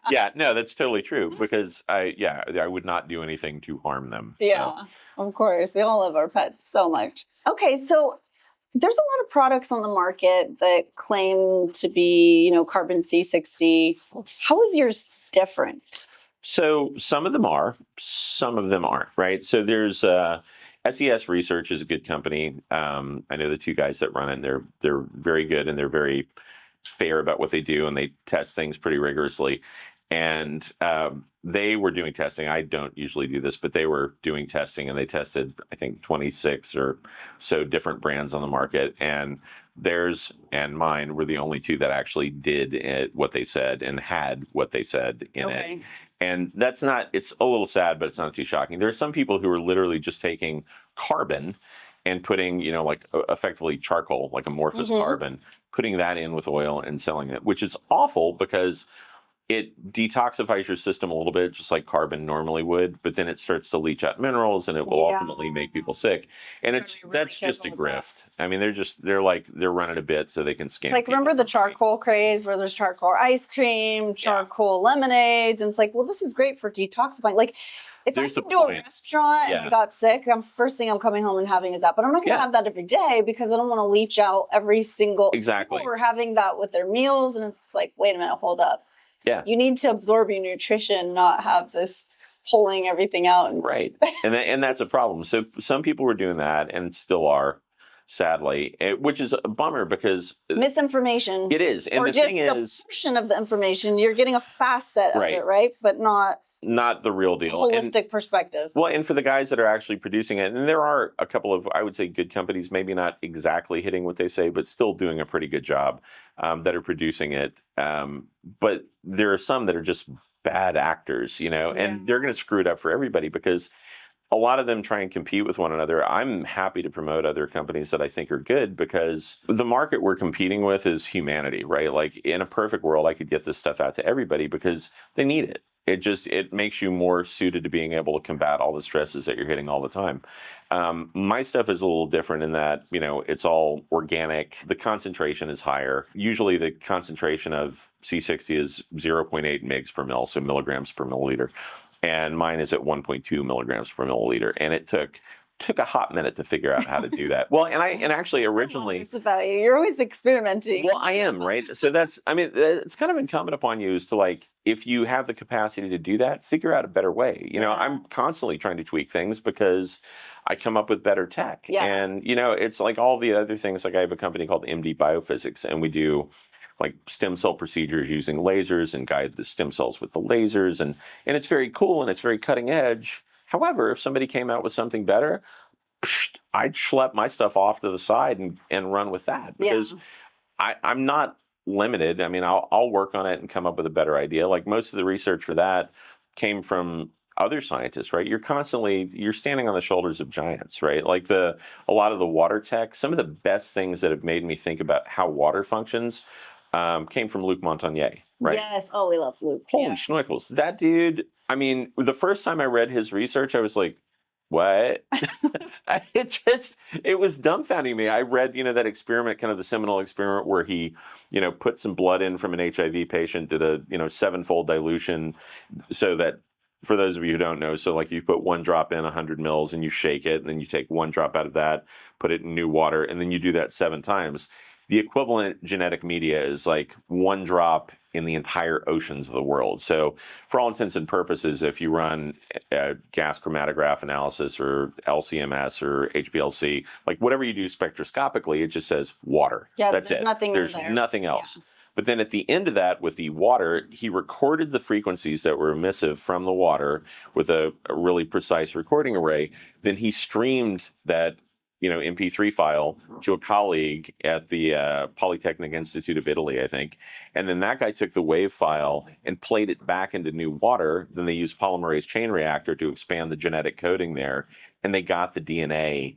Yeah, no, that's totally true because I would not do anything to harm them. Yeah, of course. We all love our pets so much. Okay, so there's a lot of products on the market that claim to be, carbon C60. How is yours different? So some of them are, some of them aren't, right? So there's SES Research is a good company. I know the two guys that run it. They're very good and they're very fair about what they do, and they test things pretty rigorously. And they were doing testing. I don't usually do this, but they were doing testing, and they tested, I think, 26 or so different brands on the market. And theirs and mine were the only two that actually did what they said and had what they said in it. And that's not, it's a little sad, but it's not too shocking. There are some people who are literally just taking carbon and putting, like effectively charcoal, like amorphous carbon, putting that in with oil and selling it, which is awful because it detoxifies your system a little bit, just like carbon normally would, but then it starts to leach out minerals and it will ultimately make people sick. And that's just a grift. I mean, they're running a bit so they can scam. Like, remember the charcoal craze where there's charcoal ice cream, charcoal lemonades, and it's like, well, this is great for detoxifying. Like, if I can do a restaurant and I got sick, first thing I'm coming home and having is that. But I'm not going to have that every day because I don't want to leach out every single. Exactly. People were having that with their meals, and it's like, wait a minute, hold up. Yeah. You need to absorb your nutrition, not have this pulling everything out. Right. And that's a problem. So some people were doing that and still are, sadly, which is a bummer because misinformation. It is. And or the just thing is, a portion of the information, you're getting a facet of it, right? But not the real deal. Holistic perspective. Well, and for the guys that are actually producing it, and there are a couple of, I would say, good companies, maybe not exactly hitting what they say, but still doing a pretty good job that are producing it. But there are some that are just bad actors, and they're going to screw it up for everybody because a lot of them try and compete with one another. I'm happy to promote other companies that I think are good because the market we're competing with is humanity, right? Like in a perfect world, I could get this stuff out to everybody because they need it. It makes you more suited to being able to combat all the stresses that you're hitting all the time. My stuff is a little different in that, it's all organic. The concentration is higher. Usually the concentration of C60 is 0.8 mgs per mil, so milligrams per milliliter. And mine is at 1.2 milligrams per milliliter. And it took a hot minute to figure out how to do that. Well, and actually originally, it's about you. You're always experimenting. Well, I am, right? So it's kind of incumbent upon you is to if you have the capacity to do that, figure out a better way. I'm constantly trying to tweak things because I come up with better tech. Yeah. And, it's like all the other things. Like I have a company called MD Biophysics, and we do like stem cell procedures using lasers and guide the stem cells with the lasers. And it's very cool and it's very cutting edge. However, if somebody came out with something better, I'd schlep my stuff off to the side and run with that because I'm not limited. I mean, I'll work on it and come up with a better idea. Like most of the research for that came from other scientists, right? You're standing on the shoulders of giants, right? Like a lot of the water tech, some of the best things that have made me think about how water functions came from Luc Montagnier, right? Yes. Oh, we love Luc. Holy schnoikels. That dude, I mean, the first time I read his research, I was like, what? It was dumbfounding me. I read, that experiment, kind of the seminal experiment where he, put some blood in from an HIV patient, did a, 7-fold dilution so that, for those of you who don't know, so like you put one drop in 100 mils and you shake it, and then you take one drop out of that, put it in new water, and then you do that 7 times. The equivalent genetic media is like 1 drop in the entire oceans of the world. So for all intents and purposes, if you run a gas chromatograph analysis or LCMS or HPLC, like whatever you do spectroscopically, it just says water. Yeah, that's it. There's nothing else. Yeah. But then at the end of that, with the water, he recorded the frequencies that were emissive from the water with a really precise recording array. Then he streamed that MP3 file to a colleague at the Polytechnic Institute of Italy, I think. And then that guy took the WAV file and played it back into new water. Then they used polymerase chain reactor to expand the genetic coding there. And they got the DNA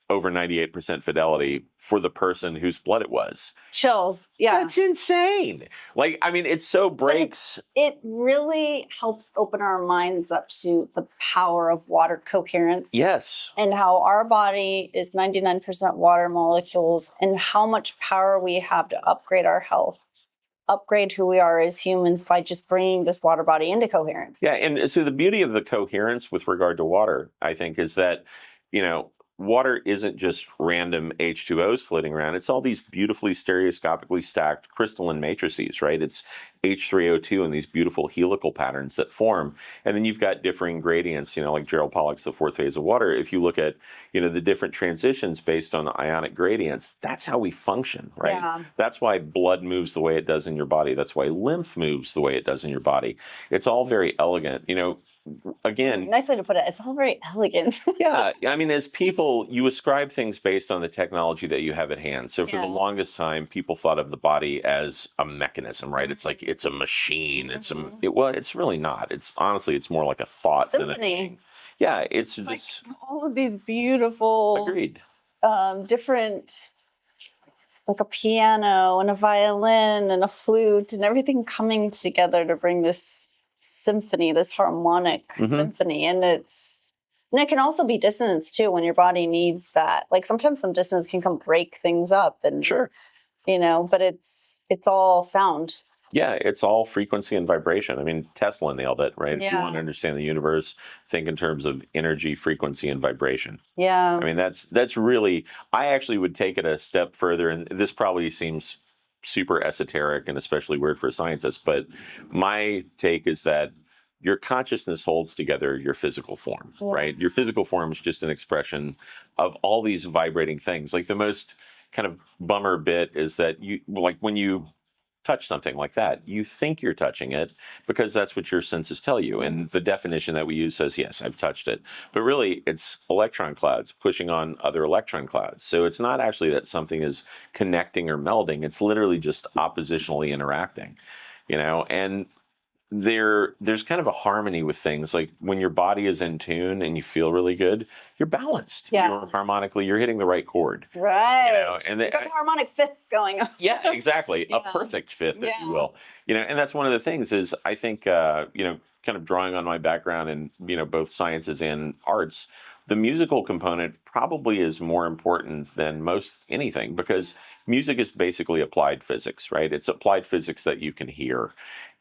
over 98% fidelity for the person whose blood it was. Chills. Yeah. That's insane. Like, I mean, it so breaks. It really helps open our minds up to the power of water coherence. Yes. And how our body is 99% water molecules, and how much power we have to upgrade our health, upgrade who we are as humans by just bringing this water body into coherence. Yeah. And so the beauty of the coherence with regard to water, I think, is that, you know, water isn't just random H2Os floating around. It's all these beautifully stereoscopically stacked crystalline matrices, right? It's H3O2 and these beautiful helical patterns that form. And then you've got differing gradients, you know, like Gerald Pollack's The Fourth Phase of Water. If you look at, you know, the different transitions based on the ionic gradients, that's how we function, right? Yeah. That's why blood moves the way it does in your body. That's why lymph moves the way it does in your body. It's all very elegant, you know. Again, nice way to put it. It's all very elegant. Yeah. I mean, as people, you ascribe things based on the technology that you have at hand. So for the longest time, people thought of the body as a mechanism, right? It's like, it's a machine. It's really not. It's honestly, it's more like a thought than a thing. Yeah. It's this. Like all of these beautiful, agreed. Different, like a piano and a violin and a flute and everything coming together to bring this symphony, this harmonic symphony. And it can also be dissonance too, when your body needs that. Like sometimes some dissonance can come break things up, and sure, you know, but it's all sound. Yeah, it's all frequency and vibration. I mean, Tesla nailed it, right? Yeah. If you want to understand the universe, think in terms of energy, frequency, and vibration. Yeah. I mean, that's really, I actually would take it a step further, and this probably seems super esoteric and especially weird for a scientist, but my take is that your consciousness holds together your physical form, right? Your physical form is just an expression of all these vibrating things. Like the most kind of bummer bit is that you, like when you touch something like that, you think you're touching it because that's what your senses tell you. And the definition that we use says, yes, I've touched it. But really, it's electron clouds pushing on other electron clouds. So it's not actually that something is connecting or melding. It's literally just oppositionally interacting, you know? And there's kind of a harmony with things. Like when your body is in tune and you feel really good, you're balanced. Yeah. You're harmonically, you're hitting the right chord. Right. You know, and you've got the harmonic fifth going on. Yeah, exactly. A perfect fifth, if you will. You know, and that's one of the things is I think, you know, kind of drawing on my background in, you know, both sciences and arts, the musical component probably is more important than most anything because music is basically applied physics, right? It's applied physics that you can hear.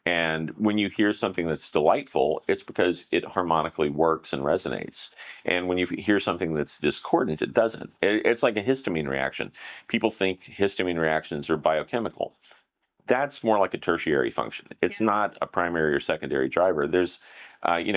And when you hear something that's delightful, it's because it harmonically works and resonates. And when you hear something that's discordant, it doesn't. It's like a histamine reaction. People think histamine reactions are biochemical. That's more like a tertiary function. It's not a primary or secondary driver. There's, you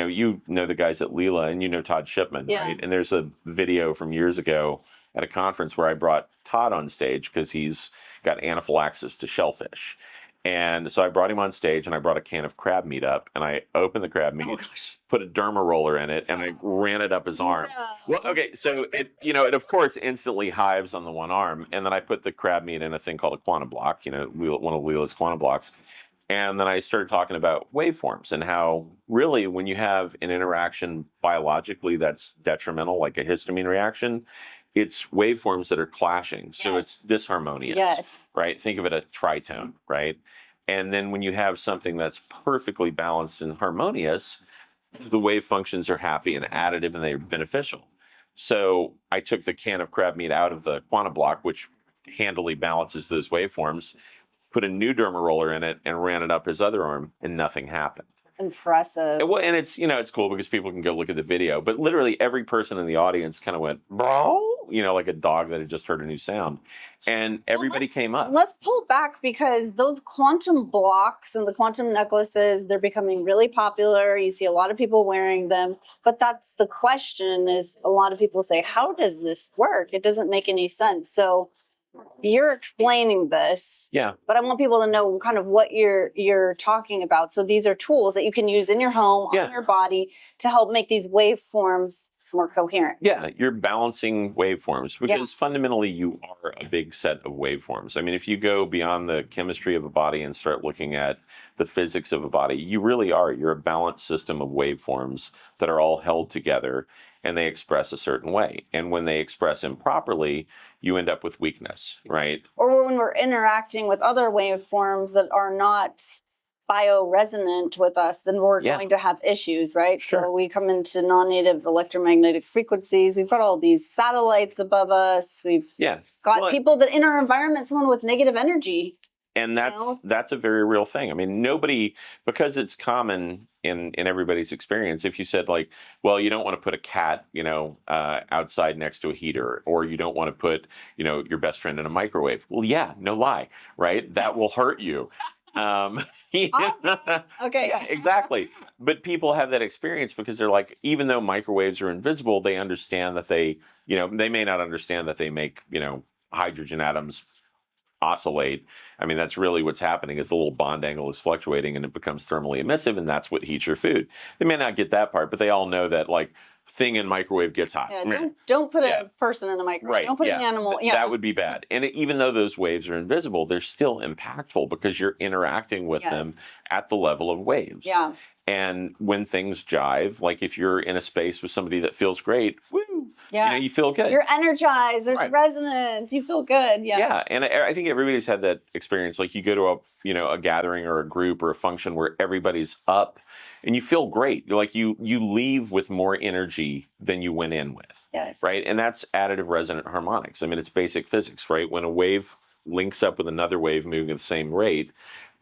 know the guys at Leela and you know Todd Shipman, right? And there's a video from years ago at a conference where I brought Todd on stage because he's got anaphylaxis to shellfish. And so I brought him on stage and I brought a can of crab meat up and I opened the crab meat, put a derma roller in it, and I ran it up his arm. No. Well, okay, so it of course instantly hives on the one arm. And then I put the crab meat in a thing called a quantum block, you know, one of Leela's quantum blocks. And then I started talking about waveforms and how really when you have an interaction biologically that's detrimental, like a histamine reaction, it's waveforms that are clashing. So it's disharmonious, right? Think of it a tritone, right? And then when you have something that's perfectly balanced and harmonious, the wave functions are happy and additive and they're beneficial. So I took the can of crab meat out of the quantum block, which handily balances those waveforms, put a new derma roller in it and ran it up his other arm and nothing happened. Impressive. Well, and it's, you know, it's cool because people can go look at the video, but literally every person in the audience kind of went, bro, you know, like a dog that had just heard a new sound. And everybody came up. Let's pull back because those quantum blocks and the quantum necklaces, they're becoming really popular. You see a lot of people wearing them, but that's the question is a lot of people say, how does this work? It doesn't make any sense. So you're explaining this, but I want people to know kind of what you're talking about. So these are tools that you can use in your home, on your body, to help make these waveforms more coherent. Yeah, you're balancing waveforms because fundamentally you are a big set of waveforms. I mean, if you go beyond the chemistry of a body and start looking at the physics of a body, you really are. You're a balanced system of waveforms that are all held together. and they express a certain way. And when they express improperly, you end up with weakness, right? Or when we're interacting with other waveforms that are not bioresonant with us, then we're going to have issues, right? Sure. So we come into non-native electromagnetic frequencies. We've got all these satellites above us. We've got people that in our environment, someone with negative energy. And that's a very real thing. I mean, nobody, because it's common in everybody's experience, if you said like, well, you don't want to put a cat, outside next to a heater, or you don't want to put, your best friend in a microwave. Well, yeah, no lie, right? That will hurt you. Okay. Yeah, exactly. But people have that experience because they're like, even though microwaves are invisible, they understand that they may not understand that they make, hydrogen atoms oscillate. I mean, that's really what's happening is the little bond angle is fluctuating and it becomes thermally emissive, and that's what heats your food. They may not get that part, but they all know that like thing in microwave gets hot. Yeah, don't put a person in the microwave. Right. Don't put an animal. That would be bad. And even though those waves are invisible, they're still impactful because you're interacting with them at the level of waves. Yeah. And when things jive, like if you're in a space with somebody that feels great, woo, you feel good. You're energized. There's resonance. You feel good. Yeah. Yeah. And I think everybody's had that experience. Like you go to a gathering or a group or a function where everybody's up and you feel great. You're like you leave with more energy than you went in with. Yes. Right. And that's additive resonant harmonics. I mean, it's basic physics, right? When a wave links up with another wave moving at the same rate,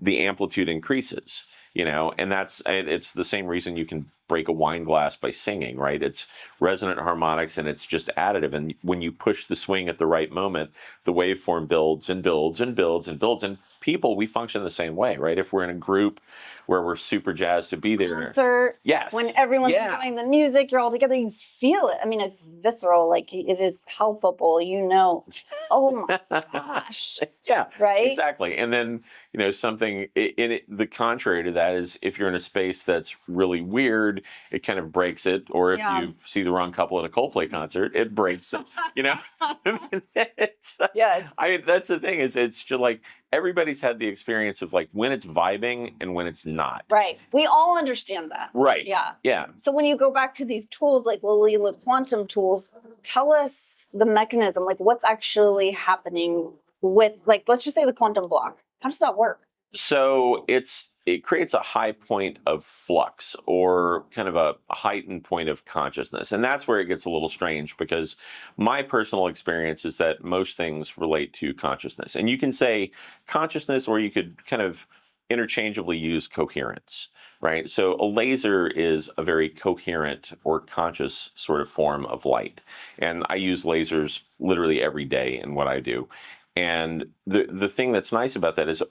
the amplitude increases. And it's the same reason you can break a wine glass by singing, right? It's resonant harmonics and it's just additive. And when you push the swing at the right moment, the waveform builds and builds and builds and builds. And people, we function the same way, right? If we're in a group where we're super jazzed to be there. Concert, when everyone's enjoying the music, you're all together, you feel it. I mean, it's visceral, like it is palpable, Oh my gosh. Yeah, right? Exactly. And then, something in it, the contrary to that is if you're in a space that's really weird, it kind of breaks it. Or if you see the wrong couple at a Coldplay concert, it breaks it. That's the thing is it's just like everybody's had the experience of like when it's vibing and when it's not. Right. We all understand that. Right. Yeah. Yeah. So when you go back to these tools like Lily quantum tools, tell us the mechanism, like what's actually happening with, like, let's just say the quantum block. How does that work? So it creates a high point of flux or kind of a heightened point of consciousness. And that's where it gets a little strange because my personal experience is that most things relate to consciousness. And you can say consciousness or you could kind of interchangeably use coherence, right? So a laser is a very coherent or conscious sort of form of light. And I use lasers literally every day in what I do. And the thing that's nice about that is if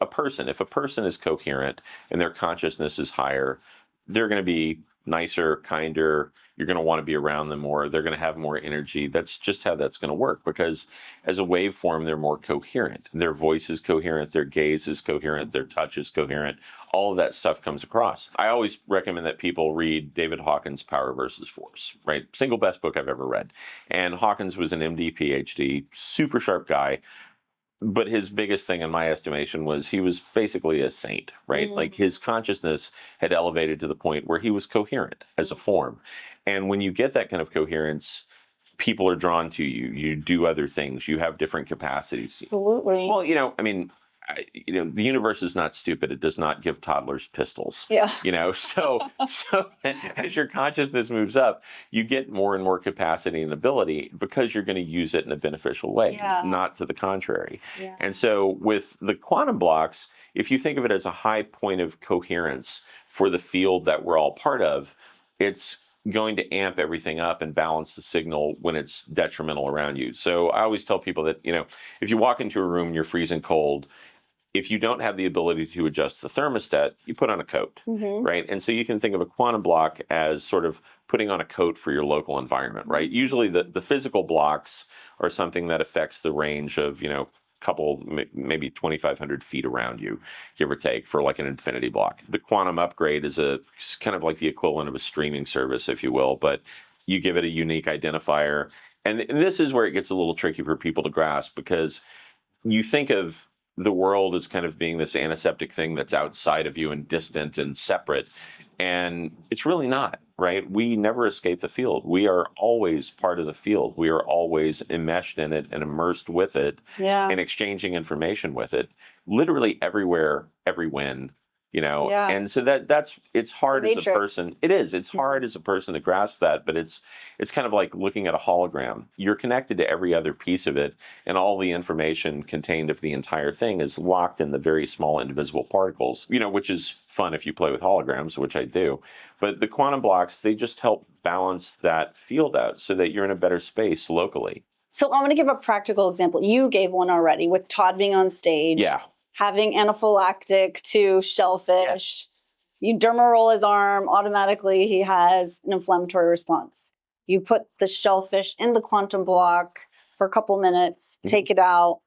a person is coherent and their consciousness is higher, they're going to be nicer, kinder. You're going to want to be around them more. They're going to have more energy. That's just how that's going to work because as a waveform, they're more coherent. Their voice is coherent. Their gaze is coherent. Their touch is coherent. All of that stuff comes across. I always recommend that people read David Hawkins' Power versus Force, right? Single best book I've ever read. And Hawkins was an MD, PhD, super sharp guy. But his biggest thing in my estimation was he was basically a saint, right? Mm-hmm. Like his consciousness had elevated to the point where he was coherent as a form. And when you get that kind of coherence, people are drawn to you. You do other things. You have different capacities. Absolutely. Well, the universe is not stupid. It does not give toddlers pistols. Yeah. So as your consciousness moves up, you get more and more capacity and ability because you're going to use it in a beneficial way, not to the contrary. Yeah. And so with the quantum blocks, if you think of it as a high point of coherence for the field that we're all part of, it's going to amp everything up and balance the signal when it's detrimental around you. So I always tell people that, if you walk into a room and you're freezing cold, if you don't have the ability to adjust the thermostat, you put on a coat, right? And so you can think of a quantum block as sort of putting on a coat for your local environment, right? Usually the physical blocks are something that affects the range of, maybe 2,500 feet around you, give or take, for like an infinity block. The quantum upgrade is kind of like the equivalent of a streaming service, if you will, but you give it a unique identifier. And this is where it gets a little tricky for people to grasp because you think of the world as kind of being this antiseptic thing that's outside of you and distant and separate. And it's really not. right? We never escape the field. We are always part of the field. We are always enmeshed in it and immersed with it and exchanging information with it, literally everywhere, every when, and so it's hard as a person. It's hard as a person to grasp that, but it's kind of like looking at a hologram. You're connected to every other piece of it, and all the information contained of the entire thing is locked in the very small indivisible particles, which is fun if you play with holograms, which I do. But the quantum blocks, they just help balance that field out so that you're in a better space locally. So I'm going to give a practical example. You gave one already with Todd being on stage. Yeah. Having anaphylactic to shellfish. Yeah. You derma roll his arm, automatically he has an inflammatory response. You put the shellfish in the quantum block for a couple minutes, take it out,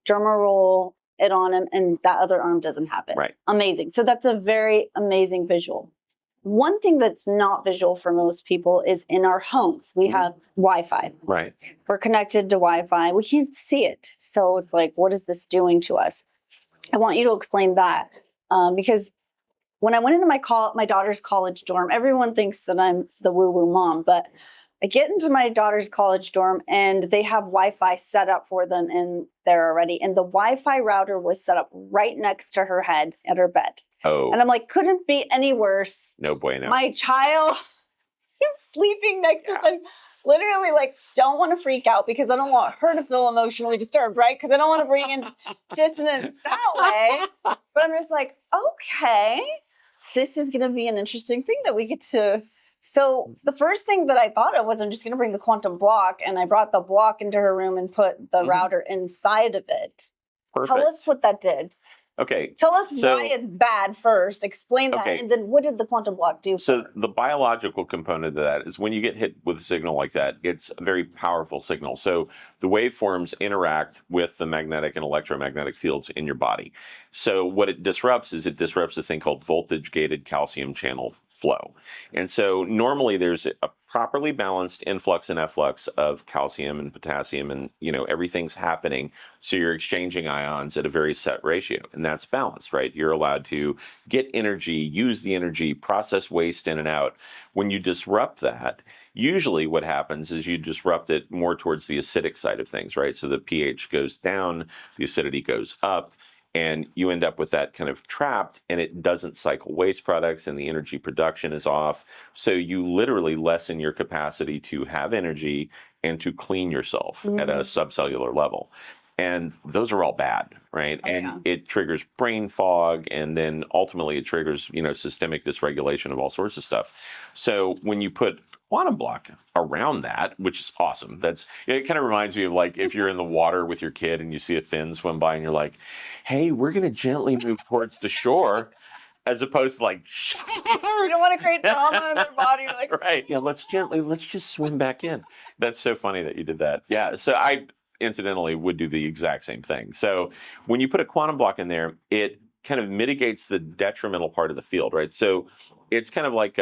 derma roll it on him, and that other arm doesn't happen. Right. Amazing. So that's a very amazing visual. One thing that's not visual for most people is in our homes. We have Wi-Fi. Right. We're connected to Wi-Fi. We can't see it. So it's like, what is this doing to us? I want you to explain that because when I went into my daughter's college dorm, everyone thinks that I'm the woo-woo mom, but I get into my daughter's college dorm and they have Wi-Fi set up for them in there already. And the Wi-Fi router was set up right next to her head at her bed. Oh. And I'm like, couldn't be any worse. No bueno. My child is sleeping next to them. Literally, don't want to freak out because I don't want her to feel emotionally disturbed, right? Because I don't want to bring in dissonance that way. But I'm just like, okay, this is going to be an interesting thing that we get to. So the first thing that I thought of was I'm just going to bring the quantum block, and I brought the block into her room and put the router inside of it. Perfect. Tell us what that did. Okay. Tell us why it's bad first. Explain that. Okay. And then what did the quantum block do? So the biological component of that is when you get hit with a signal like that, it's a very powerful signal. So the waveforms interact with the magnetic and electromagnetic fields in your body. So what it disrupts is it disrupts a thing called voltage-gated calcium channel flow. And so normally there's a properly balanced influx and efflux of calcium and potassium, and everything's happening. So you're exchanging ions at a very set ratio, and that's balanced, right? You're allowed to get energy, use the energy, process waste in and out. When you disrupt that, usually what happens is you disrupt it more towards the acidic side of things, right? So the pH goes down, the acidity goes up, and you end up with that kind of trapped, and it doesn't cycle waste products, and the energy production is off. So you literally lessen your capacity to have energy and to clean yourself at a subcellular level. And those are all bad, right? It triggers brain fog, and then ultimately it triggers, systemic dysregulation of all sorts of stuff. So when you put quantum block around that, which is awesome. It kind of reminds me of if you're in the water with your kid and you see a fin swim by and you're like, hey, we're going to gently move towards the shore, as opposed to you don't want to create trauma in their body. Right. Yeah, let's just swim back in. That's so funny that you did that. Yeah. So I incidentally would do the exact same thing. So when you put a quantum block in there, it kind of mitigates the detrimental part of the field, right? So it's kind of like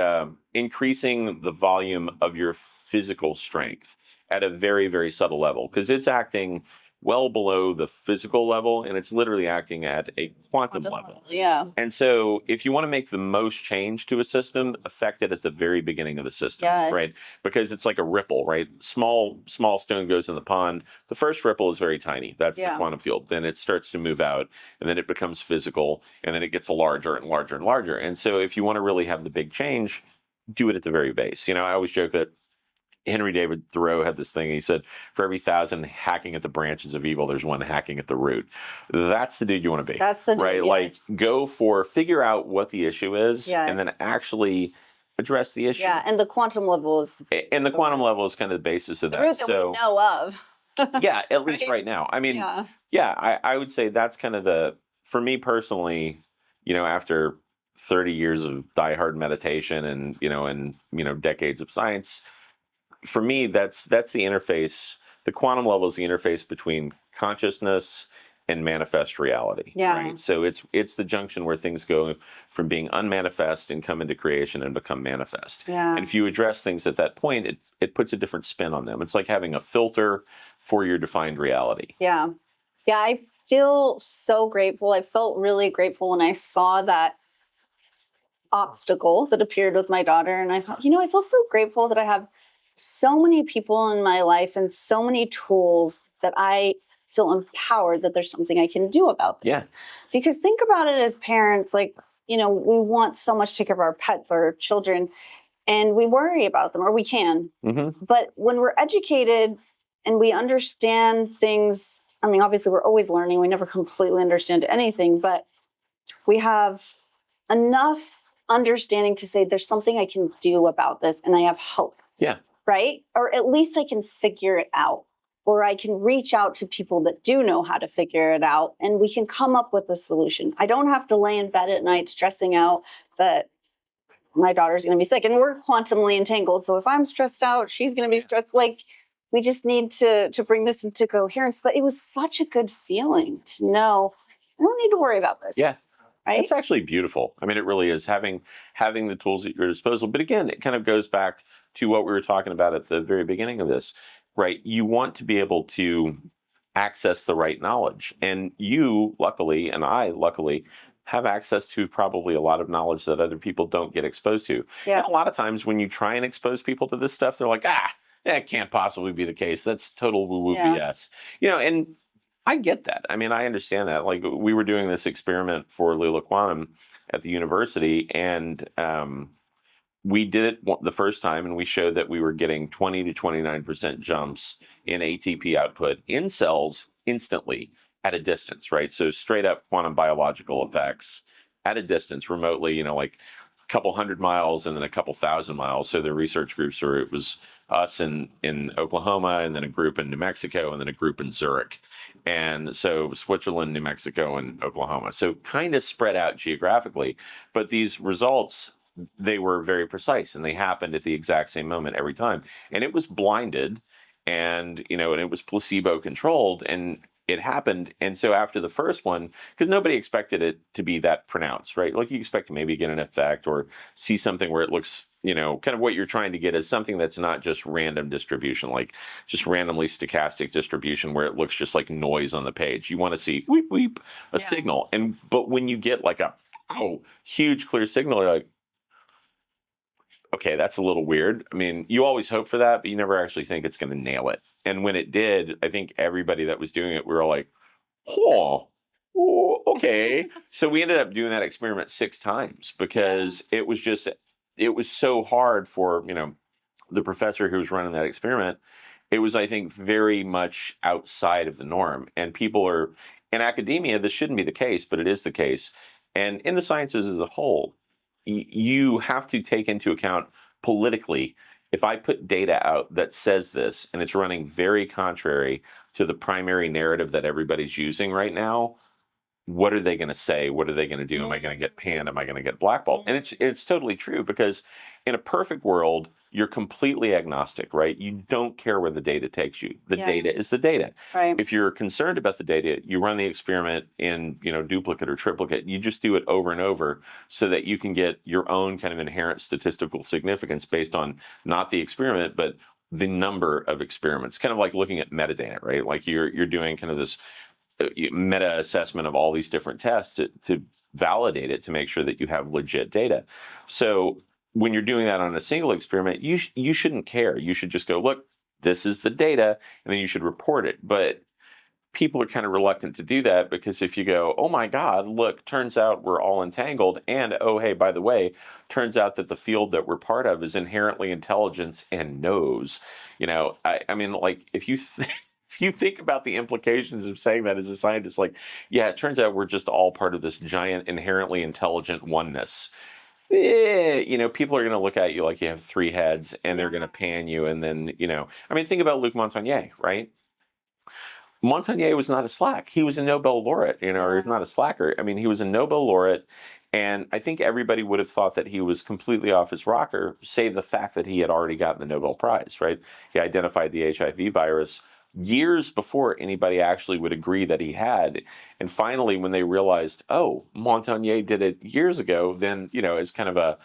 increasing the volume of your physical strength at a very, very subtle level, because it's acting well below the physical level, and it's literally acting at a quantum level. Yeah. And so if you want to make the most change to a system, affect it at the very beginning of the system, right? Because it's like a ripple, right? Small stone goes in the pond. The first ripple is very tiny. That's the quantum field. Then it starts to move out, and then it becomes physical, and then it gets larger and larger and larger. And so if you want to really have the big change, do it at the very base. I always joke that Henry David Thoreau had this thing. He said, for every 1,000 hacking at the branches of evil, there's one hacking at the root. That's the dude you want to be. That's the dude, right? Yes. Figure out what the issue is, and then actually address the issue. Yeah, and the quantum level is... And the quantum level is kind of the basis of the that. root that we know of. Yeah, at least right now. I mean, I would say that's kind of for me personally, after 30 years of diehard meditation and decades of science, for me, that's the interface. The quantum level is the interface between consciousness and manifest reality. Yeah. Right. So it's the junction where things go from being unmanifest and come into creation and become manifest. Yeah. And if you address things at that point, it puts a different spin on them. It's like having a filter for your defined reality. Yeah. Yeah. I feel so grateful. I felt really grateful when I saw that obstacle that appeared with my daughter. And I thought, I feel so grateful that I have so many people in my life and so many tools that I feel empowered that there's something I can do about this. Yeah. Because think about it as parents, like, we want so much to take care of our pets or our children, and we worry about them, or we can. Mm-hmm. But when we're educated and we understand things, I mean, obviously we're always learning. We never completely understand anything, but we have enough understanding to say there's something I can do about this, and I have hope. Yeah. Right? Or at least I can figure it out. Or I can reach out to people that do know how to figure it out, and we can come up with a solution. I don't have to lay in bed at night stressing out that my daughter's going to be sick, and we're quantumly entangled. So if I'm stressed out, she's going to be stressed. Like, we just need to bring this into coherence. But it was such a good feeling to know I don't need to worry about this. Yeah. Right? It's actually beautiful. I mean, it really is, having the tools at your disposal. But again, it kind of goes back to what we were talking about at the very beginning of this, right? You want to be able to access the right knowledge. And you, luckily, and I, luckily, have access to probably a lot of knowledge that other people don't get exposed to. Yeah. And a lot of times when you try and expose people to this stuff, they're like, that can't possibly be the case. That's total woo-woo BS. And I get that. I mean, I understand that. Like, we were doing this experiment for Lula Quantum at the university, and we did it the first time, and we showed that we were getting 20 to 29% jumps in ATP output in cells instantly at a distance, right? So straight up quantum biological effects at a distance, remotely, like a couple 100 miles and then a couple 1,000 miles. So the research groups it was us in Oklahoma, and then a group in New Mexico, and then a group in Zurich. And so Switzerland, New Mexico, and Oklahoma. So kind of spread out geographically, but these results, they were very precise, and they happened at the exact same moment every time. And it was blinded, and it was placebo controlled, and it happened. And so after the first one, because nobody expected it to be that pronounced, right? Like, you expect to maybe get an effect or see something where it looks, kind of what you're trying to get is something that's not just random distribution, like just randomly stochastic distribution where it looks just like noise on the page. You want to see weep, weep, a signal. But when you get like a huge clear signal, you're like, okay, that's a little weird. I mean, you always hope for that, but you never actually think it's going to nail it. And when it did, I think everybody that was doing it, we were all like, oh, okay. So we ended up doing that experiment 6 times because it was so hard for, the professor who was running that experiment. It was, I think, very much outside of the norm. And people are, in academia, this shouldn't be the case, but it is the case. And in the sciences as a whole, you have to take into account politically, if I put data out that says this and it's running very contrary to the primary narrative that everybody's using right now, what are they going to say? What are they going to do? Am I going to get panned? Am I going to get blackballed? And it's totally true, because in a perfect world, you're completely agnostic, right? You don't care where the data takes you. The data is the data. Right. If you're concerned about the data, you run the experiment in, duplicate or triplicate. You just do it over and over so that you can get your own kind of inherent statistical significance based on not the experiment, but the number of experiments. Kind of like looking at metadata, right? Like you're doing kind of this meta assessment of all these different tests to validate it, to make sure that you have legit data. So when you're doing that on a single experiment, you shouldn't care. You should just go, look, this is the data, and then you should report it. But people are kind of reluctant to do that, because if you go, oh my God, look, turns out we're all entangled, and oh, hey, by the way, turns out that the field that we're part of is inherently intelligent and knows. I mean, like, if you if you think about the implications of saying that as a scientist, like, yeah, it turns out we're just all part of this giant, inherently intelligent oneness. People are going to look at you like you have 3 heads, and they're going to pan you. And then, I mean, think about Luc Montagnier, right? Montagnier was not a slack. He was a Nobel laureate, or he's not a slacker. I mean, he was a Nobel laureate. And I think everybody would have thought that he was completely off his rocker, save the fact that he had already gotten the Nobel Prize, right? He identified the HIV virus years before anybody actually would agree that he had. And finally, when they realized, oh, Montagnier did it years ago, then, as kind of a,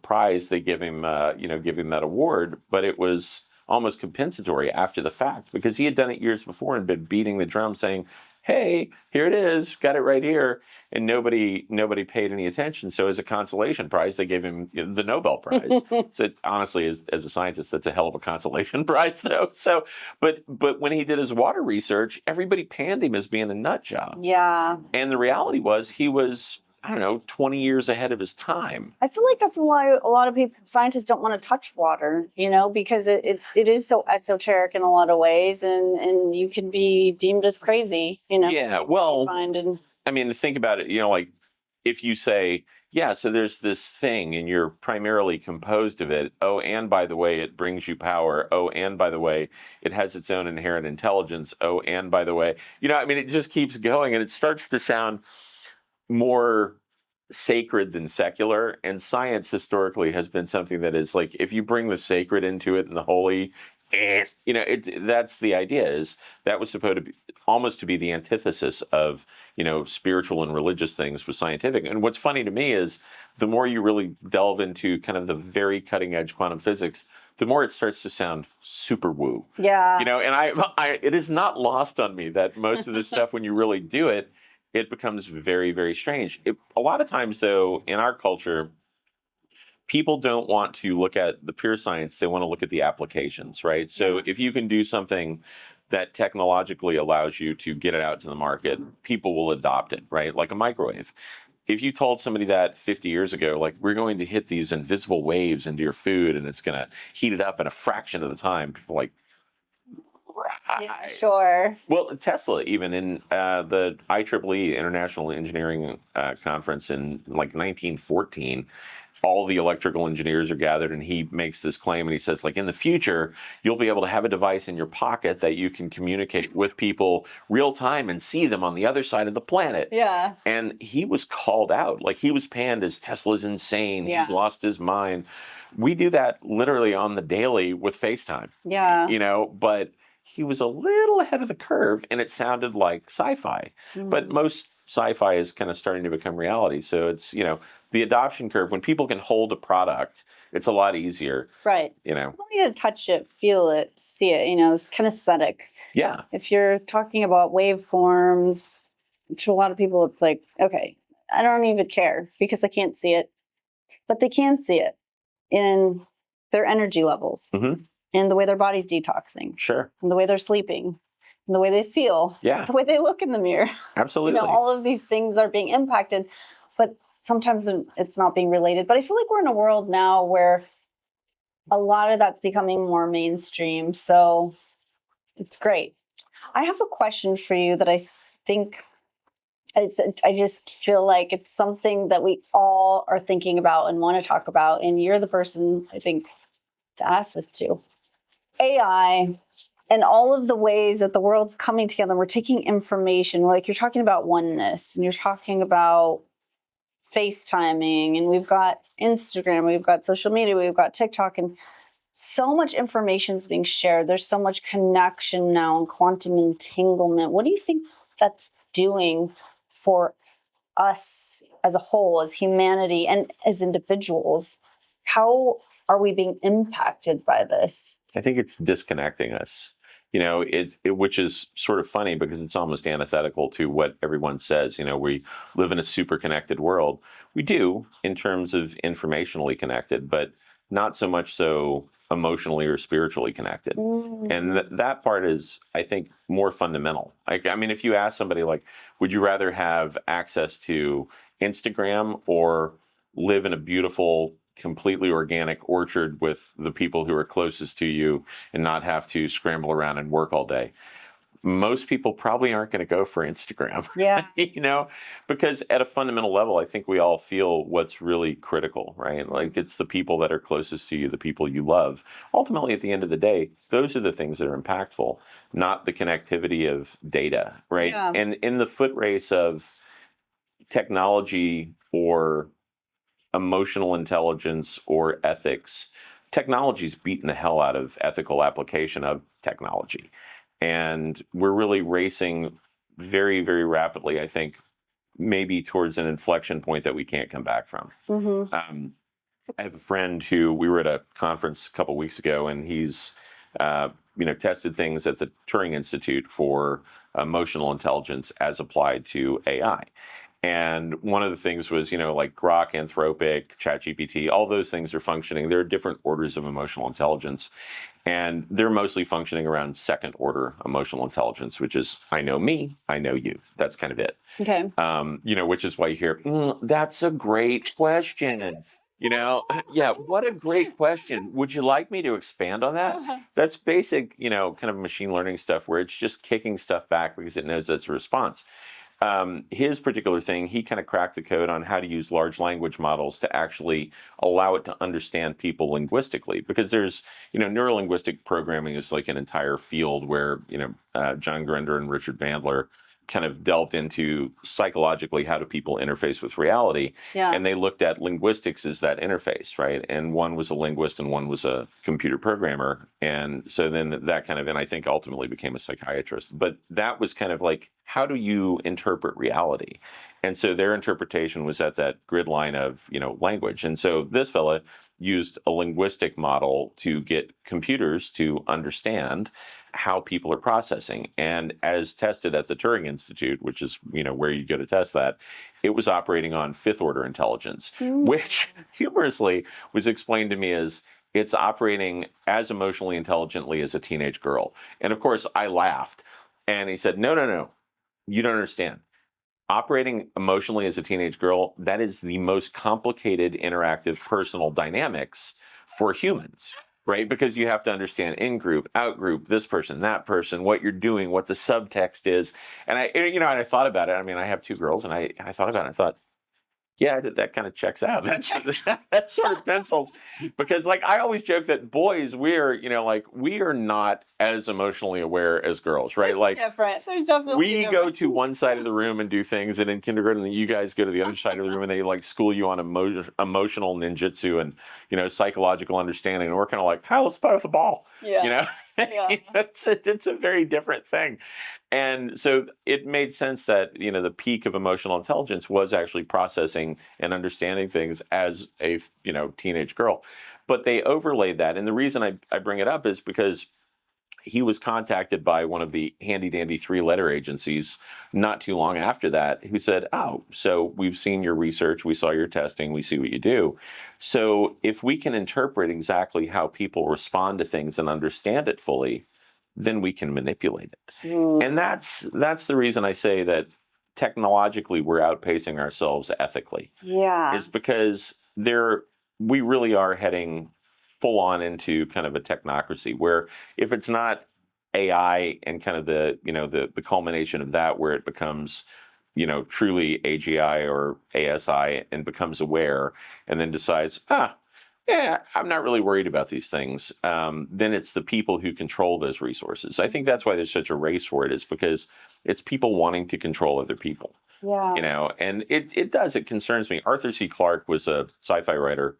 prize, they give him that award. But it was almost compensatory after the fact, because he had done it years before and been beating the drum saying, hey, here it is, got it right here. And nobody paid any attention. So as a consolation prize, they gave him the Nobel Prize. So honestly, as a scientist, that's a hell of a consolation prize, though. So, but when he did his water research, everybody panned him as being a nut job. Yeah. And the reality was he was, I don't know, 20 years ahead of his time. I feel like that's why a lot of people, scientists don't want to touch water, because it is so esoteric in a lot of ways, and you can be deemed as crazy, Yeah, well, And I mean, think about it, like if you say, yeah, so there's this thing and you're primarily composed of it. Oh, and by the way, it brings you power. Oh, and by the way, it has its own inherent intelligence. Oh, and by the way, I mean, it just keeps going and it starts to sound more sacred than secular. And science historically has been something that is like, if you bring the sacred into it and the holy, that's the idea. Is that was supposed to be almost to be the antithesis of spiritual and religious things with scientific. And what's funny to me is the more you really delve into kind of the very cutting edge quantum physics, the more it starts to sound super woo. Yeah. And I it is not lost on me that most of this stuff, when you really do it, it becomes very, very strange. A lot of times, though, in our culture, people don't want to look at the pure science. They want to look at the applications, right? So if you can do something that technologically allows you to get it out to the market, people will adopt it, right? Like a microwave. If you told somebody that 50 years ago, like, we're going to hit these invisible waves into your food and it's going to heat it up in a fraction of the time, people are like, right. Yeah, sure. Well, Tesla, even in the IEEE International Engineering Conference in like 1914, all the electrical engineers are gathered and he makes this claim and he says, like, in the future, you'll be able to have a device in your pocket that you can communicate with people real time and see them on the other side of the planet. Yeah. And he was called out. Like, he was panned as Tesla's insane. Yeah. He's lost his mind. We do that literally on the daily with FaceTime. Yeah. But he was a little ahead of the curve and it sounded like sci-fi. But most sci-fi is kind of starting to become reality. So it's, the adoption curve, when people can hold a product, it's a lot easier. Right. You don't need to touch it, feel it, see it, it's kinesthetic. Yeah. If you're talking about waveforms, to a lot of people, it's like, okay, I don't even care because I can't see it. But they can see it in their energy levels. Mm-hmm. And the way their body's detoxing. Sure. And the way they're sleeping. And the way they feel. Yeah. The way they look in the mirror. Absolutely. All of these things are being impacted, but sometimes it's not being related. But I feel like we're in a world now where a lot of that's becoming more mainstream. So it's great. I have a question for you that I think I just feel like it's something that we all are thinking about and want to talk about. And you're the person, I think, to ask this to. AI and all of the ways that the world's coming together. We're taking information, like you're talking about oneness and you're talking about FaceTiming, and we've got Instagram, we've got social media, we've got TikTok, and so much information is being shared. There's so much connection now and quantum entanglement. What do you think that's doing for us as a whole, as humanity and as individuals? How are we being impacted by this? I think it's disconnecting us, which is sort of funny because it's almost antithetical to what everyone says. We live in a super connected world. We do in terms of informationally connected, but not so much so emotionally or spiritually connected. And that part is, I think, more fundamental. I mean, if you ask somebody, like, would you rather have access to Instagram or live in a beautiful, completely organic orchard with the people who are closest to you and not have to scramble around and work all day? Most people probably aren't going to go for Instagram. Yeah. Because at a fundamental level, I think we all feel what's really critical, right? Like, it's the people that are closest to you, the people you love. Ultimately, at the end of the day, those are the things that are impactful, not the connectivity of data, right? Yeah. And in the foot race of technology or emotional intelligence or ethics, technology's beaten the hell out of ethical application of technology. And we're really racing very, very rapidly, I think, maybe towards an inflection point that we can't come back from. I have a friend who, we were at a conference a couple weeks ago, and he's tested things at the Turing Institute for emotional intelligence as applied to AI. And one of the things was, like Grok, Anthropic, ChatGPT, all those things are functioning. There are different orders of emotional intelligence, and they're mostly functioning around second order emotional intelligence, which is, I know me, I know you. That's kind of it. Okay. Which is why you hear, that's a great question. Yeah, what a great question. Would you like me to expand on that? That's basic, kind of machine learning stuff where it's just kicking stuff back because it knows that's a response. His particular thing, he kind of cracked the code on how to use large language models to actually allow it to understand people linguistically, because there's, neurolinguistic programming is like an entire field where, John Grinder and Richard Bandler kind of delved into psychologically how do people interface with reality. Yeah. And they looked at linguistics as that interface, right? And one was a linguist and one was a computer programmer. And so then that kind of, and I think ultimately became a psychiatrist. But that was kind of like, how do you interpret reality? And so their interpretation was at that grid line of, language. And so this fella used a linguistic model to get computers to understand how people are processing. And as tested at the Turing Institute, which is, where you go to test that, it was operating on fifth order intelligence, which humorously was explained to me as it's operating as emotionally intelligently as a teenage girl. And of course, I laughed. And he said, no, you don't understand. Operating emotionally as a teenage girl, that is the most complicated interactive personal dynamics for humans, right? Because you have to understand in-group, out-group, this person, that person, what you're doing, what the subtext is. And I thought about it. I mean, I have two girls, and I thought about it. I thought, yeah, that kind of checks out. That sort of pencils, because like I always joke that boys, we are not as emotionally aware as girls, right? Like different. There's definitely we different. go to one side of the room and do things, and in kindergarten, you guys go to the other side of the room and they like school you on emotional ninjutsu and psychological understanding, and we're kind of like, how let's play with the ball, Yeah. It's a very different thing. And so it made sense that, the peak of emotional intelligence was actually processing and understanding things as a, teenage girl. But they overlaid that. And the reason I bring it up is because he was contacted by one of the handy dandy 3-letter agencies not too long after that, who said, oh, so we've seen your research, we saw your testing, we see what you do. So if we can interpret exactly how people respond to things and understand it fully, then we can manipulate it. And that's the reason I say that technologically we're outpacing ourselves ethically. Yeah. Is because we really are heading full on into kind of a technocracy where if it's not AI and kind of the culmination of that, where it becomes, truly AGI or ASI and becomes aware and then decides, yeah, I'm not really worried about these things. Then it's the people who control those resources. I think that's why there's such a race for it, is because it's people wanting to control other people. Yeah. And it concerns me. Arthur C. Clarke was a sci-fi writer,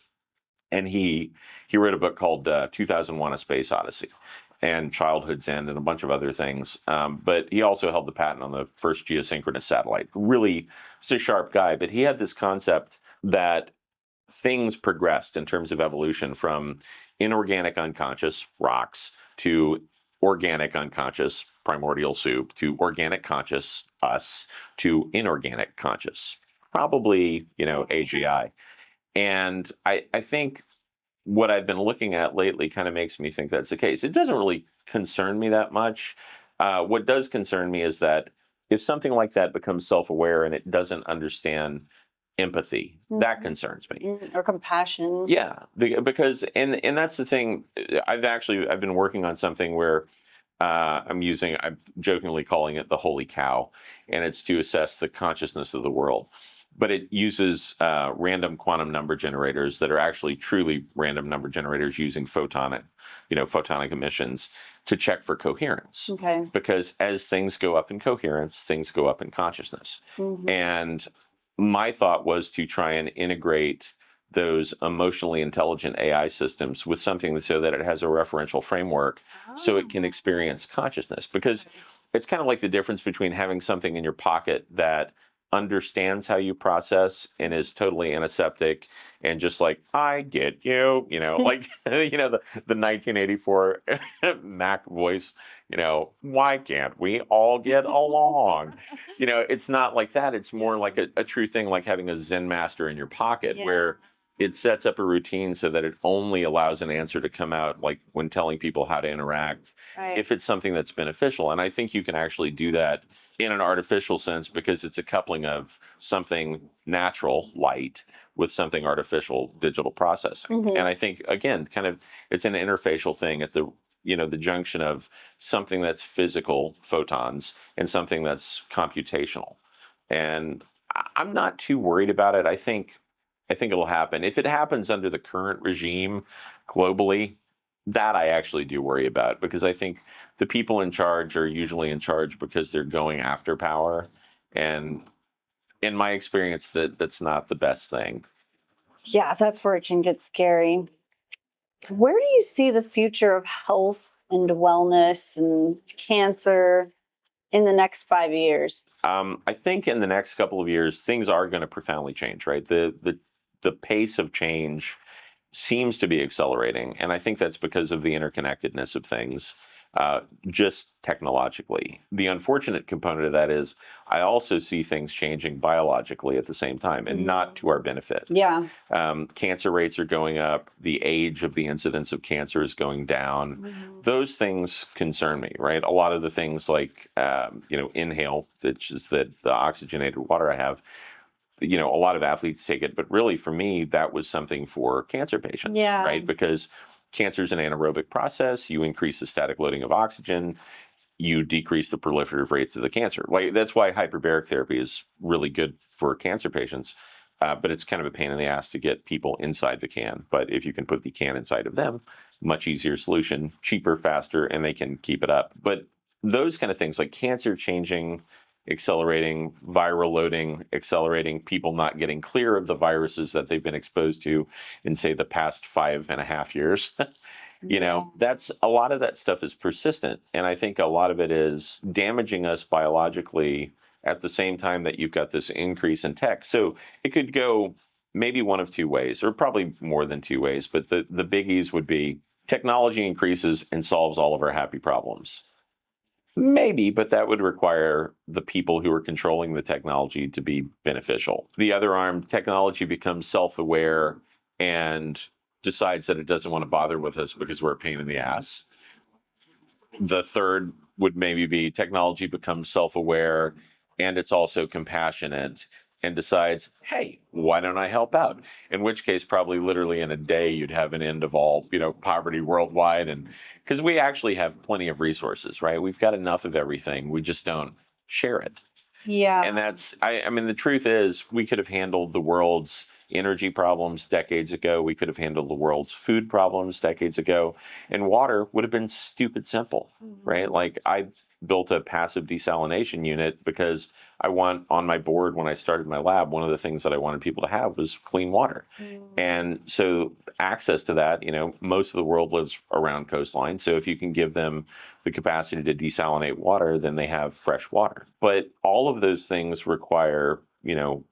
and he wrote a book called 2001: A Space Odyssey and Childhood's End and a bunch of other things. But he also held the patent on the first geosynchronous satellite. Really, he's a sharp guy, but he had this concept that things progressed in terms of evolution from inorganic unconscious rocks to organic unconscious primordial soup to organic conscious us to inorganic conscious, probably, AGI. And I think what I've been looking at lately kind of makes me think that's the case. It doesn't really concern me that much. What does concern me is that if something like that becomes self-aware and it doesn't understand empathy, that concerns me. Or compassion. Yeah, because and that's the thing. I've been working on something where I'm jokingly calling it the holy cow, and it's to assess the consciousness of the world. But it uses random quantum number generators that are actually truly random number generators using photonic emissions to check for coherence. Okay. Because as things go up in coherence, things go up in consciousness. And my thought was to try and integrate those emotionally intelligent AI systems with something so that it has a referential framework so it can experience consciousness. Because it's kind of like the difference between having something in your pocket that understands how you process and is totally antiseptic and just like, I get you, like, the 1984 Mac voice, why can't we all get along? It's not like that. It's more like a true thing, like having a Zen master in your pocket where it sets up a routine so that it only allows an answer to come out, like when telling people how to interact, if it's something that's beneficial. And I think you can actually do that in an artificial sense because it's a coupling of something natural, light, with something artificial, digital processing. And I think, again, kind of it's an interfacial thing at the the junction of something that's physical, photons, and something that's computational. And I'm not too worried about it. I think it'll happen. If it happens under the current regime globally, that I actually do worry about, because I think the people in charge are usually in charge because they're going after power. And in my experience, that's not the best thing. Yeah, that's where it can get scary. Where do you see the future of health and wellness and cancer in the next 5 years? I think in the next couple of years, things are going to profoundly change, right? The pace of change seems to be accelerating. And I think that's because of the interconnectedness of things, just technologically. The unfortunate component of that is I also see things changing biologically at the same time, and not to our benefit. Yeah. Cancer rates are going up. The age of the incidence of cancer is going down. Those things concern me, right? A lot of the things like, inhale, which is the oxygenated water I have, a lot of athletes take it, but really for me, that was something for cancer patients, right? Because cancer is an anaerobic process. You increase the static loading of oxygen, you decrease the proliferative rates of the cancer. Like, that's why hyperbaric therapy is really good for cancer patients, but it's kind of a pain in the ass to get people inside the can. But if you can put the can inside of them, much easier solution, cheaper, faster, and they can keep it up. But those kind of things like cancer changing, accelerating, viral loading, accelerating, people not getting clear of the viruses that they've been exposed to in, say, the past 5.5 years. That's a lot of that stuff is persistent. And I think a lot of it is damaging us biologically at the same time that you've got this increase in tech. So it could go maybe one of two ways, or probably more than two ways. But the biggies would be technology increases and solves all of our happy problems. Maybe, but that would require the people who are controlling the technology to be beneficial. The other arm, technology becomes self-aware and decides that it doesn't want to bother with us because we're a pain in the ass. The third would maybe be technology becomes self-aware and it's also compassionate and decides, hey, why don't I help out? In which case, probably literally in a day, you'd have an end of all, poverty worldwide. And because we actually have plenty of resources, right? We've got enough of everything. We just don't share it. Yeah. And that's, I mean, the truth is we could have handled the world's energy problems decades ago. We could have handled the world's food problems decades ago. And water would have been stupid simple, right? Like, I built a passive desalination unit because I want on my board when I started my lab, one of the things that I wanted people to have was clean water. And so access to that, most of the world lives around coastline. So if you can give them the capacity to desalinate water, then they have fresh water. But all of those things require,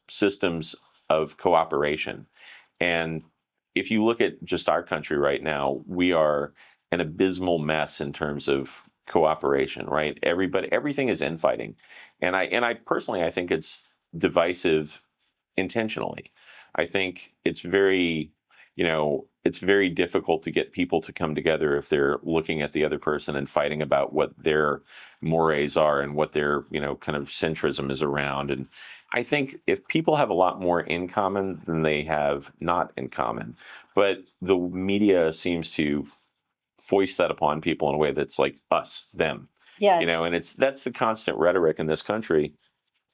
systems of cooperation. And if you look at just our country right now, we are an abysmal mess in terms of cooperation, right? Everything is infighting. And I personally, I think it's divisive intentionally. I think it's very, it's very difficult to get people to come together if they're looking at the other person and fighting about what their mores are and what their, kind of centrism is around. And I think if people have a lot more in common than they have not in common, but the media seems to foist that upon people in a way that's like us, them. Yeah. And that's the constant rhetoric in this country.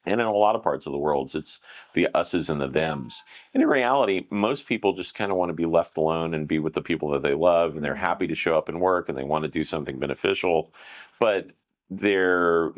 And in a lot of parts of the world, it's the us's and the thems. And in reality, most people just kind of want to be left alone and be with the people that they love, and they're happy to show up and work, and they want to do something beneficial. But they're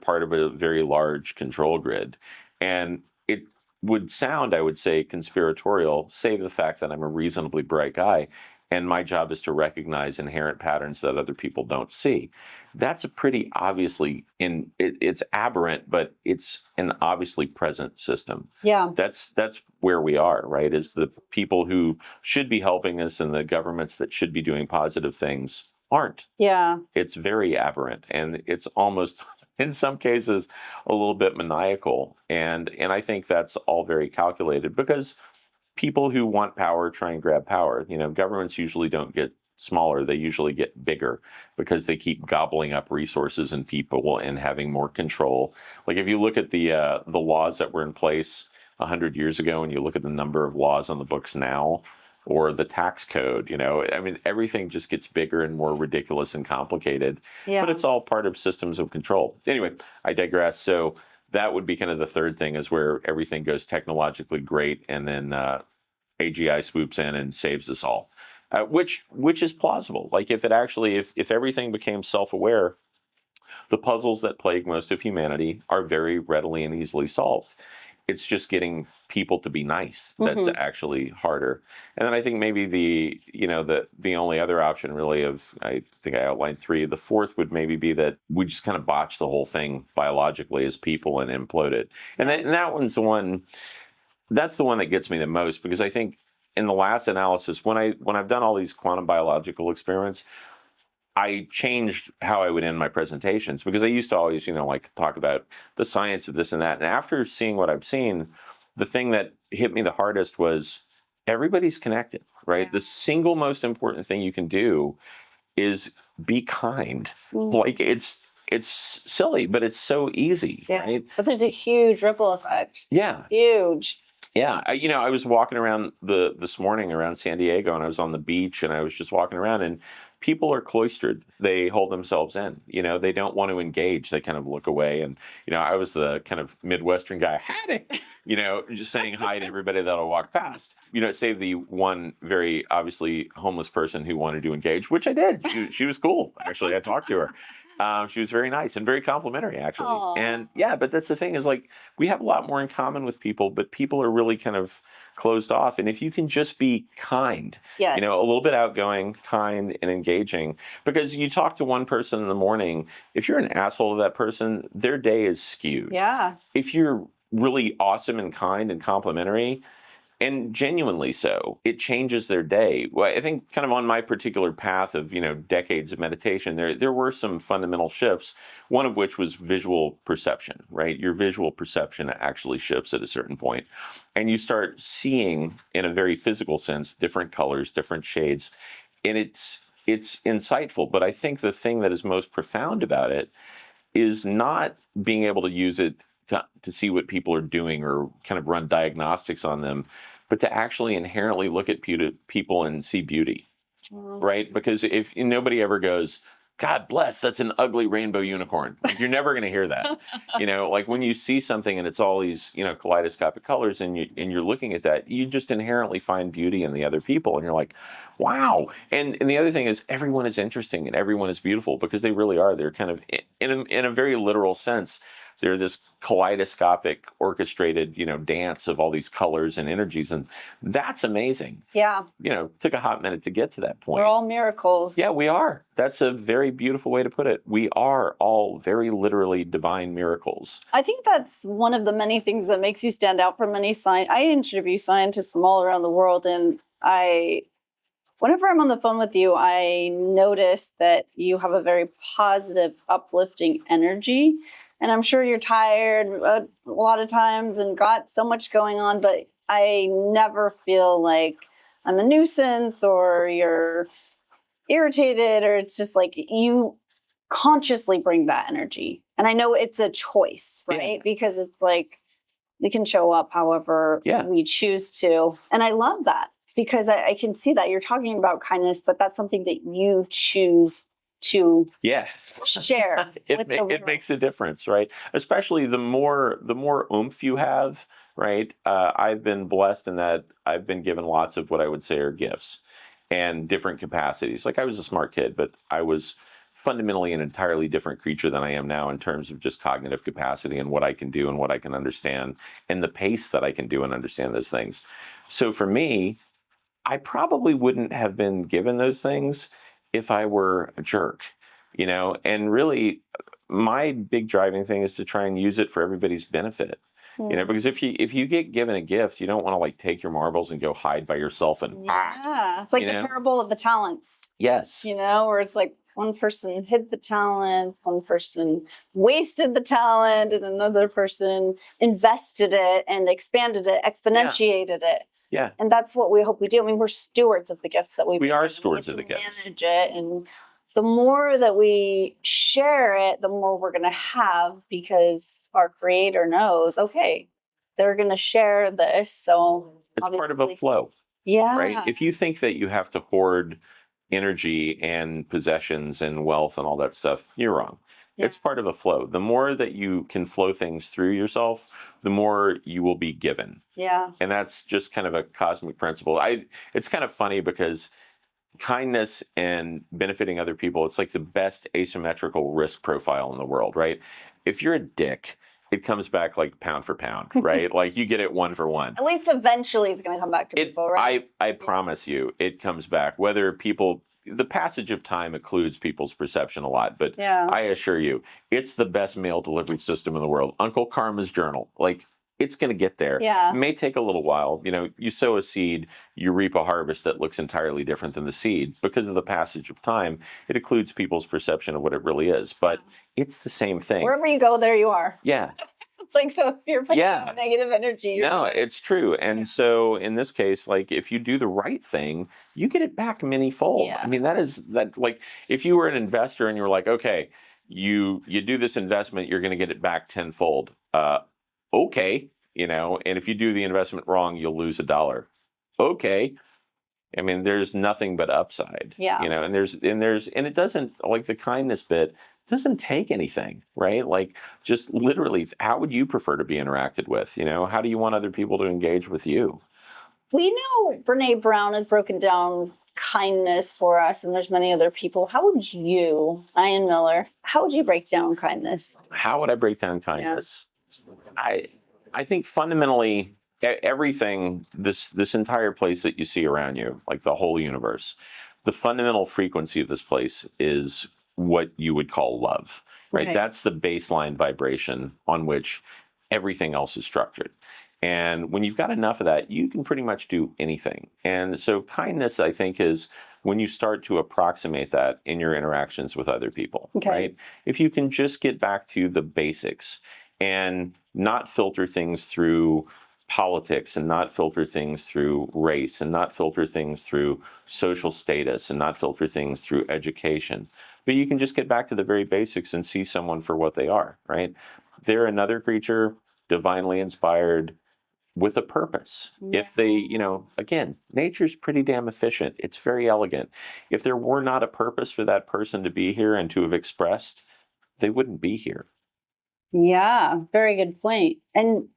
part of a very large control grid. And it would sound, I would say, conspiratorial, save the fact that I'm a reasonably bright guy. and my job is to recognize inherent patterns that other people don't see. That's a pretty obviously it's aberrant, but it's an obviously present system. Yeah. That's where we are, right? Is the people who should be helping us and the governments that should be doing positive things aren't. Yeah. It's very aberrant, and it's almost in some cases a little bit maniacal. And I think that's all very calculated, because people who want power try and grab power. Governments usually don't get smaller, they usually get bigger, because they keep gobbling up resources and people and having more control. Like if you look at the laws that were in place 100 years ago, and you look at the number of laws on the books now, or the tax code, everything just gets bigger and more ridiculous and complicated. Yeah. But it's all part of systems of control. Anyway, I digress. So that would be kind of the third thing, is where everything goes technologically great, and then AGI swoops in and saves us all, which is plausible. Like if everything became self-aware, the puzzles that plague most of humanity are very readily and easily solved. It's just getting people to be nice that's actually harder. And then I think maybe the only other option really I think I outlined three. The fourth would maybe be that we just kind of botch the whole thing biologically as people and implode it. And that one's that's the one that gets me the most, because I think in the last analysis, when I've done all these quantum biological experiments, I changed how I would end my presentations, because I used to always, talk about the science of this and that. And after seeing what I've seen, the thing that hit me the hardest was everybody's connected, right? Yeah. The single most important thing you can do is be kind. Like it's silly, but it's so easy, right? But there's a huge ripple effect. Yeah. Huge. Yeah, I was walking around this morning around San Diego, and I was on the beach, and I was just walking around, and people are cloistered. They hold themselves in. They don't want to engage. They kind of look away. And I was the kind of Midwestern guy, howdy, just saying hi to everybody that'll walk past. Save the one very obviously homeless person who wanted to engage, which I did. She was cool. Actually, I talked to her. She was very nice and very complimentary, actually. Aww. And yeah, but that's the thing, is like we have a lot more in common with people, but people are really kind of closed off. And if you can just be kind, yes. A little bit outgoing, kind, and engaging, because you talk to one person in the morning, if you're an asshole to that person, their day is skewed. Yeah. If you're really awesome and kind and complimentary, and genuinely so, it changes their day. Well, I think kind of on my particular path of, decades of meditation, there were some fundamental shifts, one of which was visual perception, right? Your visual perception actually shifts at a certain point, and you start seeing, in a very physical sense, different colors, different shades, and it's insightful. But I think the thing that is most profound about it is not being able to use it to see what people are doing or kind of run diagnostics on them, but to actually inherently look at people and see beauty, right? Because if nobody ever goes, God bless, that's an ugly rainbow unicorn. Like, you're never going to hear that. Like when you see something and it's all these, kaleidoscopic colors, and you're looking at that, you just inherently find beauty in the other people. And you're like, wow. And the other thing is, everyone is interesting and everyone is beautiful, because they really are. They're kind of, in a very literal sense, they're this kaleidoscopic, orchestrated, dance of all these colors and energies. And that's amazing. Yeah. Took a hot minute to get to that point. We're all miracles. Yeah, we are. That's a very beautiful way to put it. We are all very literally divine miracles. I think that's one of the many things that makes you stand out from many I interview scientists from all around the world, and whenever I'm on the phone with you, I notice that you have a very positive, uplifting energy. And I'm sure you're tired a lot of times and got so much going on, but I never feel like I'm a nuisance or you're irritated, or it's just like you consciously bring that energy. And I know it's a choice, right? Yeah. Because it's like we can show up however we choose to. And I love that, because I can see that you're talking about kindness, but that's something that you choose to share. It makes a difference, right? Especially the more oomph you have, right? I've been blessed in that I've been given lots of what I would say are gifts and different capacities. Like, I was a smart kid, but I was fundamentally an entirely different creature than I am now in terms of just cognitive capacity and what I can do and what I can understand and the pace that I can do and understand those things. So for me, I probably wouldn't have been given those things if I were a jerk, and really my big driving thing is to try and use it for everybody's benefit. Because if you get given a gift, you don't want to like take your marbles and go hide by yourself and Yeah. It's like the parable of the talents. Yes. Where it's like one person hid the talents, one person wasted the talent, and another person invested it and expanded it, exponentiated it. Yeah. And that's what we hope we do. I mean, we're stewards of the gifts that we are stewards of the gifts. Manage it, and the more that we share it, the more we're going to have, because our creator knows, okay, they're going to share this. So it's part of a flow. Yeah. Right. If you think that you have to hoard energy and possessions and wealth and all that stuff, you're wrong. Yeah. It's part of a flow. The more that you can flow things through yourself, the more you will be given. Yeah. And that's just kind of a cosmic principle. It's kind of funny because kindness and benefiting other people, it's like the best asymmetrical risk profile in the world, right? If you're a dick, it comes back like pound for pound, right? Like you get it 1 for 1. At least eventually it's going to come back to people, right? I promise you, it comes back. Whether the passage of time occludes people's perception a lot, but I assure you, it's the best mail delivery system in the world. Uncle Karma's journal, like it's going to get there. Yeah. It may take a little while. You sow a seed, you reap a harvest that looks entirely different than the seed. Because of the passage of time, it occludes people's perception of what it really is. But it's the same thing. Wherever you go, there you are. Yeah. It's like, so if you're putting out negative energy. No, it's true. And so in this case, like if you do the right thing, you get it back many-fold. Yeah. I mean, that like if you were an investor and you were like, okay, you do this investment, you're going to get it back tenfold. Okay, and if you do the investment wrong, you'll lose $1. Okay. I mean, there's nothing but upside. Yeah. And it doesn't, like the kindness bit, doesn't take anything, right? Like just literally, how would you prefer to be interacted with? How do you want other people to engage with you? We know Brene Brown has broken down kindness for us, and there's many other people. How would you, Ian Miller, how would you break down kindness? How would I break down kindness? Yeah. I think fundamentally everything, this entire place that you see around you, like the whole universe, the fundamental frequency of this place is what you would call love, right? That's the baseline vibration on which everything else is structured. And when you've got enough of that, you can pretty much do anything. And so kindness, I think, is when you start to approximate that in your interactions with other people, right? If you can just get back to the basics and not filter things through politics and not filter things through race and not filter things through social status and not filter things through education. But you can just get back to the very basics and see someone for what they are, right? They're another creature, divinely inspired, with a purpose. Yeah. If they, again, nature's pretty damn efficient. It's very elegant. If there were not a purpose for that person to be here and to have expressed, they wouldn't be here. Yeah, very good point. And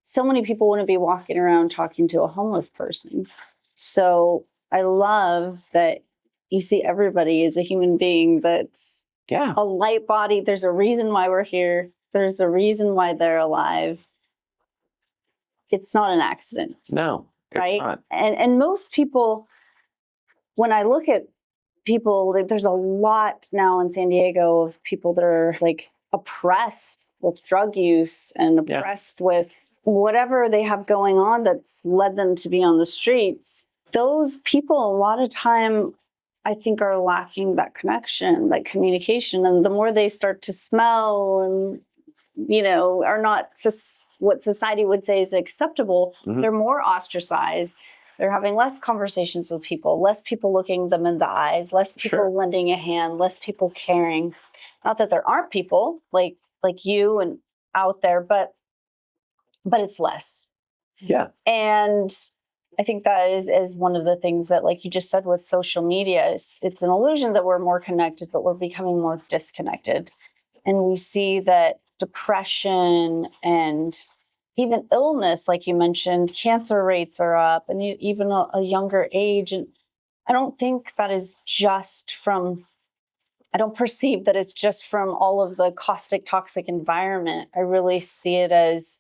so many people wouldn't be walking around talking to a homeless person. So I love that you see everybody as a human being that's a light body. There's a reason why we're here. There's a reason why they're alive. It's not an accident. No, it's not. And most people, when I look at people, there's a lot now in San Diego of people that are like oppressed with drug use and oppressed with whatever they have going on that's led them to be on the streets. Those people, a lot of time, I think, are lacking that connection, like communication. And the more they start to smell and, are not what society would say is acceptable, they're more ostracized. They're having less conversations with people, less people looking them in the eyes, less people lending a hand, less people caring. Not that there aren't people like you and out there, but it's less. Yeah. And I think that is one of the things that, like you just said, with social media, it's an illusion that we're more connected, but we're becoming more disconnected. And we see that depression and even illness, like you mentioned, cancer rates are up, and even a younger age. And I don't think that is just from, I don't perceive that it's just from all of the caustic, toxic environment. I really see it as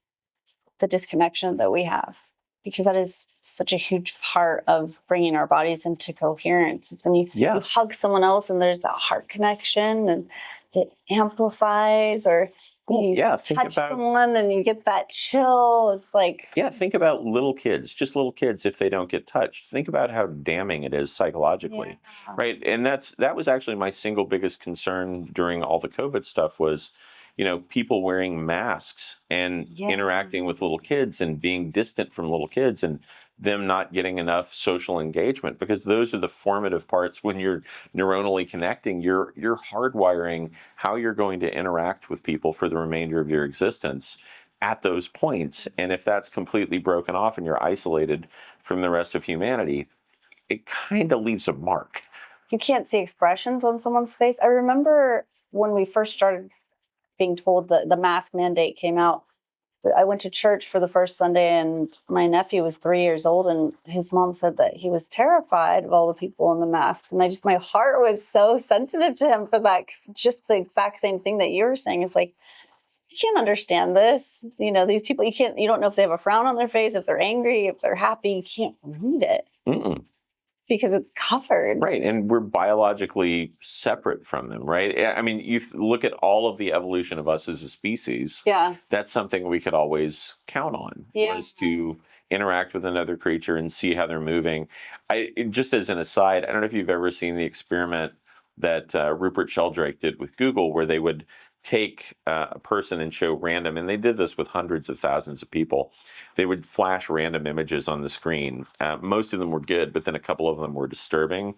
the disconnection that we have. because that is such a huge part of bringing our bodies into coherence. It's when you hug someone else and there's that heart connection and it amplifies, or you touch someone and you get that chill. It's like... Yeah, think about little kids, just little kids, if they don't get touched. Think about how damning it is psychologically, right? And that was actually my single biggest concern during all the COVID stuff was, people wearing masks and interacting with little kids and being distant from little kids and them not getting enough social engagement, because those are the formative parts when you're neuronally connecting. You're hardwiring how you're going to interact with people for the remainder of your existence at those points. And if that's completely broken off and you're isolated from the rest of humanity, it kind of leaves a mark. You can't see expressions on someone's face. I remember when we first started being told that the mask mandate came out, I went to church for the first Sunday and my nephew was 3 years old and his mom said that he was terrified of all the people in the masks. And my heart was so sensitive to him for that. Just the exact same thing that you were saying. It's like, you can't understand this. These people, you don't know if they have a frown on their face, if they're angry, if they're happy. You can't read it. Because it's covered. Right, and we're biologically separate from them, right? I mean, you look at all of the evolution of us as a species. Yeah. That's something we could always count on, was to interact with another creature and see how they're moving. Just as an aside, I don't know if you've ever seen the experiment that Rupert Sheldrake did with Google, where they would take a person and show random, and they did this with hundreds of thousands of people. They would flash random images on the screen. Most of them were good, but then a couple of them were disturbing.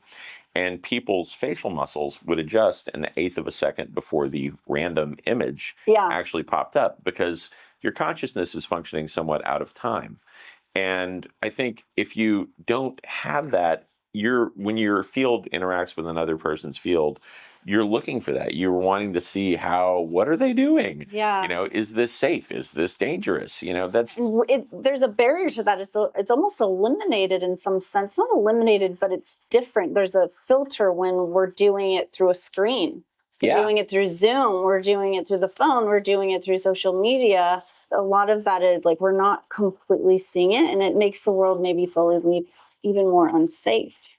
And people's facial muscles would adjust an eighth of a second before the random image actually popped up, because your consciousness is functioning somewhat out of time. And I think if you don't have that, when your field interacts with another person's field, you're looking for that. You're wanting to see what are they doing? Yeah. Is this safe? Is this dangerous? There's a barrier to that. It's almost eliminated in some sense. Not eliminated, but it's different. There's a filter when we're doing it through a screen. We're doing it through Zoom. We're doing it through the phone. We're doing it through social media. A lot of that is like, we're not completely seeing it, and it makes the world maybe feel even more unsafe.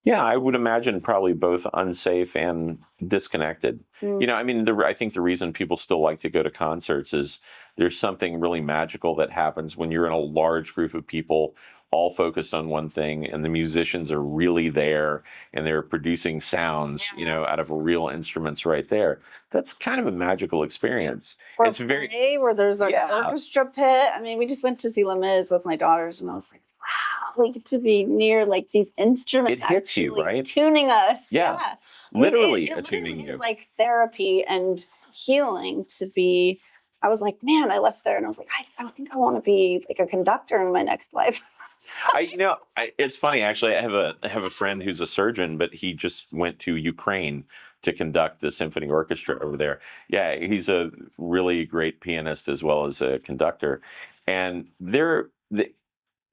Yeah, I would imagine probably both unsafe and disconnected. I think the reason people still like to go to concerts is there's something really magical that happens when you're in a large group of people all focused on one thing, and the musicians are really there and they're producing sounds, out of real instruments right there. That's kind of a magical experience. Or it's where there's an orchestra pit. I mean, we just went to see Les Mis with my daughters, and I was like, wow, we get to be near these instruments. It hits you, right? Tuning us. Yeah. Literally it attuning literally you. Is like therapy and healing to be. I was like, man, I left there and I was like, I don't think I want to be like a conductor in my next life. It's funny, actually. I have a friend who's a surgeon, but he just went to Ukraine to conduct the symphony orchestra over there. Yeah, he's a really great pianist as well as a conductor. And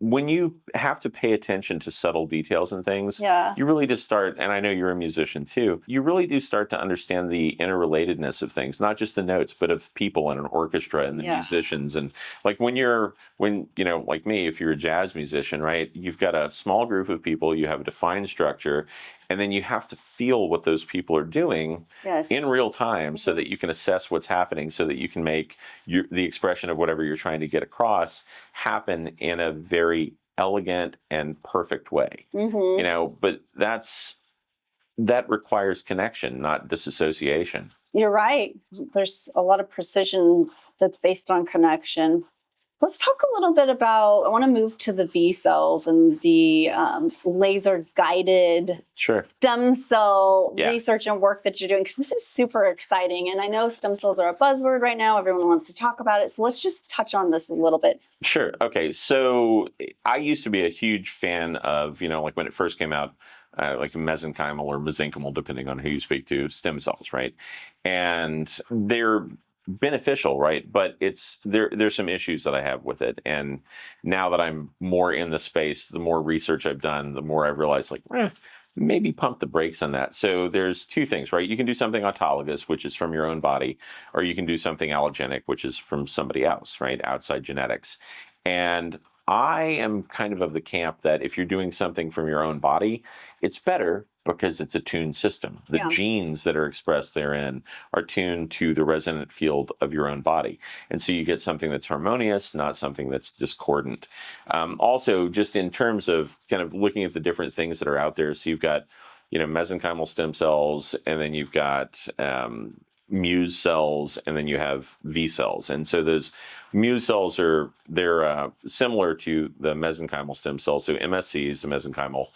when you have to pay attention to subtle details and things, you really just start, and I know you're a musician too, you really do start to understand the interrelatedness of things, not just the notes, but of people in an orchestra and the musicians. And like like me, if you're a jazz musician, right, you've got a small group of people, you have a defined structure, and then you have to feel what those people are doing in real time so that you can assess what's happening, so that you can make the expression of whatever you're trying to get across happen in a very elegant and perfect way. But that requires connection, not disassociation. You're right. There's a lot of precision that's based on connection. Let's talk a little bit about, I want to move to the V cells and the laser-guided stem cell research and work that you're doing, because this is super exciting. And I know stem cells are a buzzword right now. Everyone wants to talk about it. So let's just touch on this a little bit. Sure. Okay. So I used to be a huge fan of, like when it first came out, like mesenchymal or mesenchymal, depending on who you speak to, stem cells, right? And they're beneficial, right? But there's some issues that I have with it. And now that I'm more in the space, the more research I've done, the more I've realized maybe pump the brakes on that. So there's two things, right? You can do something autologous, which is from your own body, or you can do something allogenic, which is from somebody else, right? Outside genetics. And I am kind of the camp that if you're doing something from your own body, it's better because it's a tuned system. The genes that are expressed therein are tuned to the resonant field of your own body. And so you get something that's harmonious, not something that's discordant. Also, just in terms of kind of looking at the different things that are out there, so you've got, mesenchymal stem cells, and then you've got Muse cells, and then you have V cells. And so those Muse cells they're similar to the mesenchymal stem cells. So MSCs, the mesenchymal,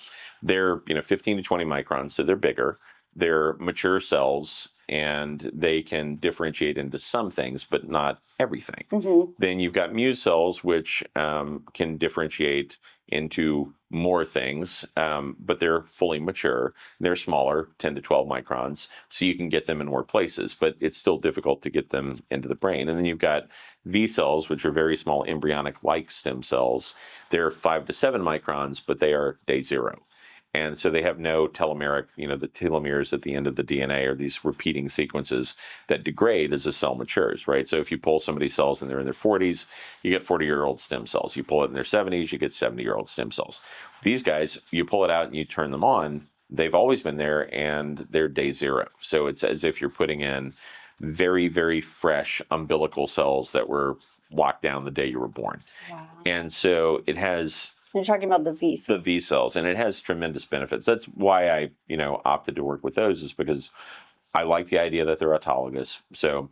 they're 15 to 20 microns, so they're bigger. They're mature cells, and they can differentiate into some things, but not everything. Then you've got Muse cells, which can differentiate into more things, but they're fully mature. They're smaller, 10 to 12 microns, so you can get them in more places, but it's still difficult to get them into the brain. And then you've got V cells, which are very small embryonic-like stem cells. They're 5 to 7 microns, but they are day zero. And so they have no telomeric, the telomeres at the end of the DNA are these repeating sequences that degrade as a cell matures, right? So if you pull somebody's cells and they're in their 40s, you get 40-year-old stem cells. You pull it in their 70s, you get 70-year-old stem cells. These guys, you pull it out and you turn them on, they've always been there and they're day zero. So it's as if you're putting in very, very fresh umbilical cells that were locked down the day you were born. Wow. And so it has... You're talking about the V cells. The V cells, and it has tremendous benefits. That's why I, opted to work with those, is because I like the idea that they're autologous. So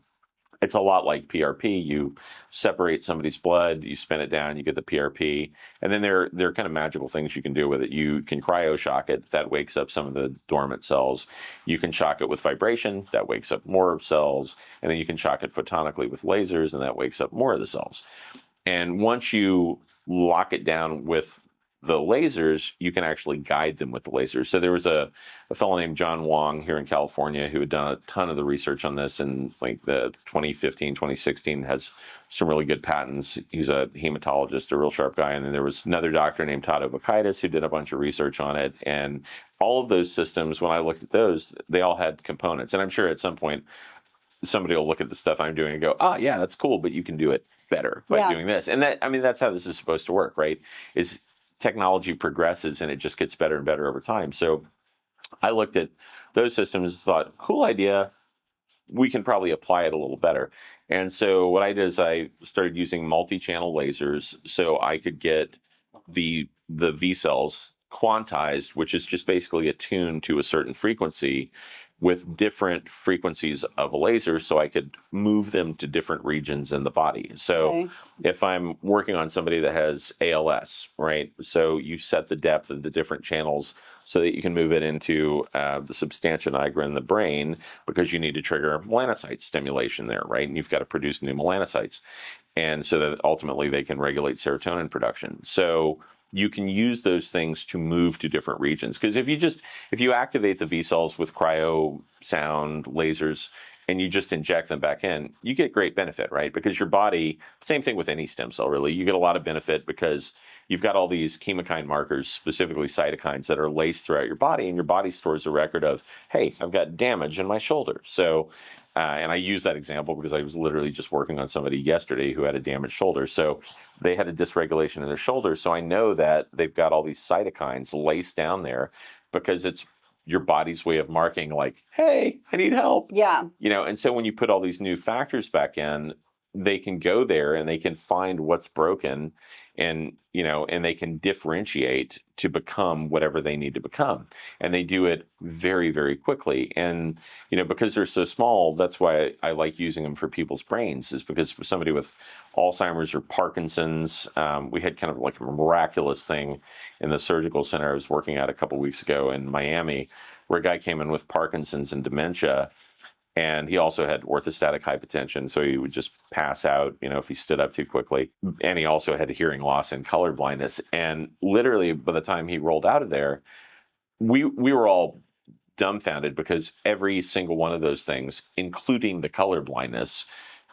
it's a lot like PRP. You separate somebody's blood, you spin it down, you get the PRP, and then there are kind of magical things you can do with it. You can cryo shock it. That wakes up some of the dormant cells. You can shock it with vibration. That wakes up more cells. And then you can shock it photonically with lasers, and that wakes up more of the cells. And once you lock it down with the lasers, you can actually guide them with the lasers. So there was a fellow named John Wong here in California who had done a ton of the research on this in like the 2015, 2016, has some really good patents. He's a hematologist, a real sharp guy. And then there was another doctor named Todd Obakaitis who did a bunch of research on it. And all of those systems, when I looked at those, they all had components. And I'm sure at some point, somebody will look at the stuff I'm doing and go, yeah, that's cool, but you can do it better by doing this. And that's how this is supposed to work, right? Is technology progresses and it just gets better and better over time. So I looked at those systems, thought, cool idea. We can probably apply it a little better. And so what I did is I started using multi-channel lasers so I could get the V cells quantized, which is just basically attuned to a certain frequency with different frequencies of a laser, so I could move them to different regions in the body. So if I'm working on somebody that has ALS, right? So you set the depth of the different channels so that you can move it into the substantia nigra in the brain, because you need to trigger melanocyte stimulation there, right? And you've got to produce new melanocytes. And so that ultimately they can regulate serotonin production. So you can use those things to move to different regions. Because if you activate the V cells with cryo, sound, lasers, and you just inject them back in, you get great benefit, right? Because your body, same thing with any stem cell really, you get a lot of benefit because you've got all these chemokine markers, specifically cytokines, that are laced throughout your body, and your body stores a record of, hey, I've got damage in my shoulder. So, and I use that example because I was literally just working on somebody yesterday who had a damaged shoulder. So they had a dysregulation in their shoulder. So I know that they've got all these cytokines laced down there because it's your body's way of marking like, hey, I need help. Yeah. And so when you put all these new factors back in, they can go there and they can find what's broken, and and they can differentiate to become whatever they need to become. And they do it very, very quickly. And because they're so small, that's why I like using them for people's brains, is because for somebody with Alzheimer's or Parkinson's, we had kind of like a miraculous thing in the surgical center I was working at a couple of weeks ago in Miami, where a guy came in with Parkinson's and dementia. And he also had orthostatic hypotension, so he would just pass out, if he stood up too quickly. And he also had hearing loss and colorblindness. And literally, by the time he rolled out of there, we were all dumbfounded, because every single one of those things, including the colorblindness,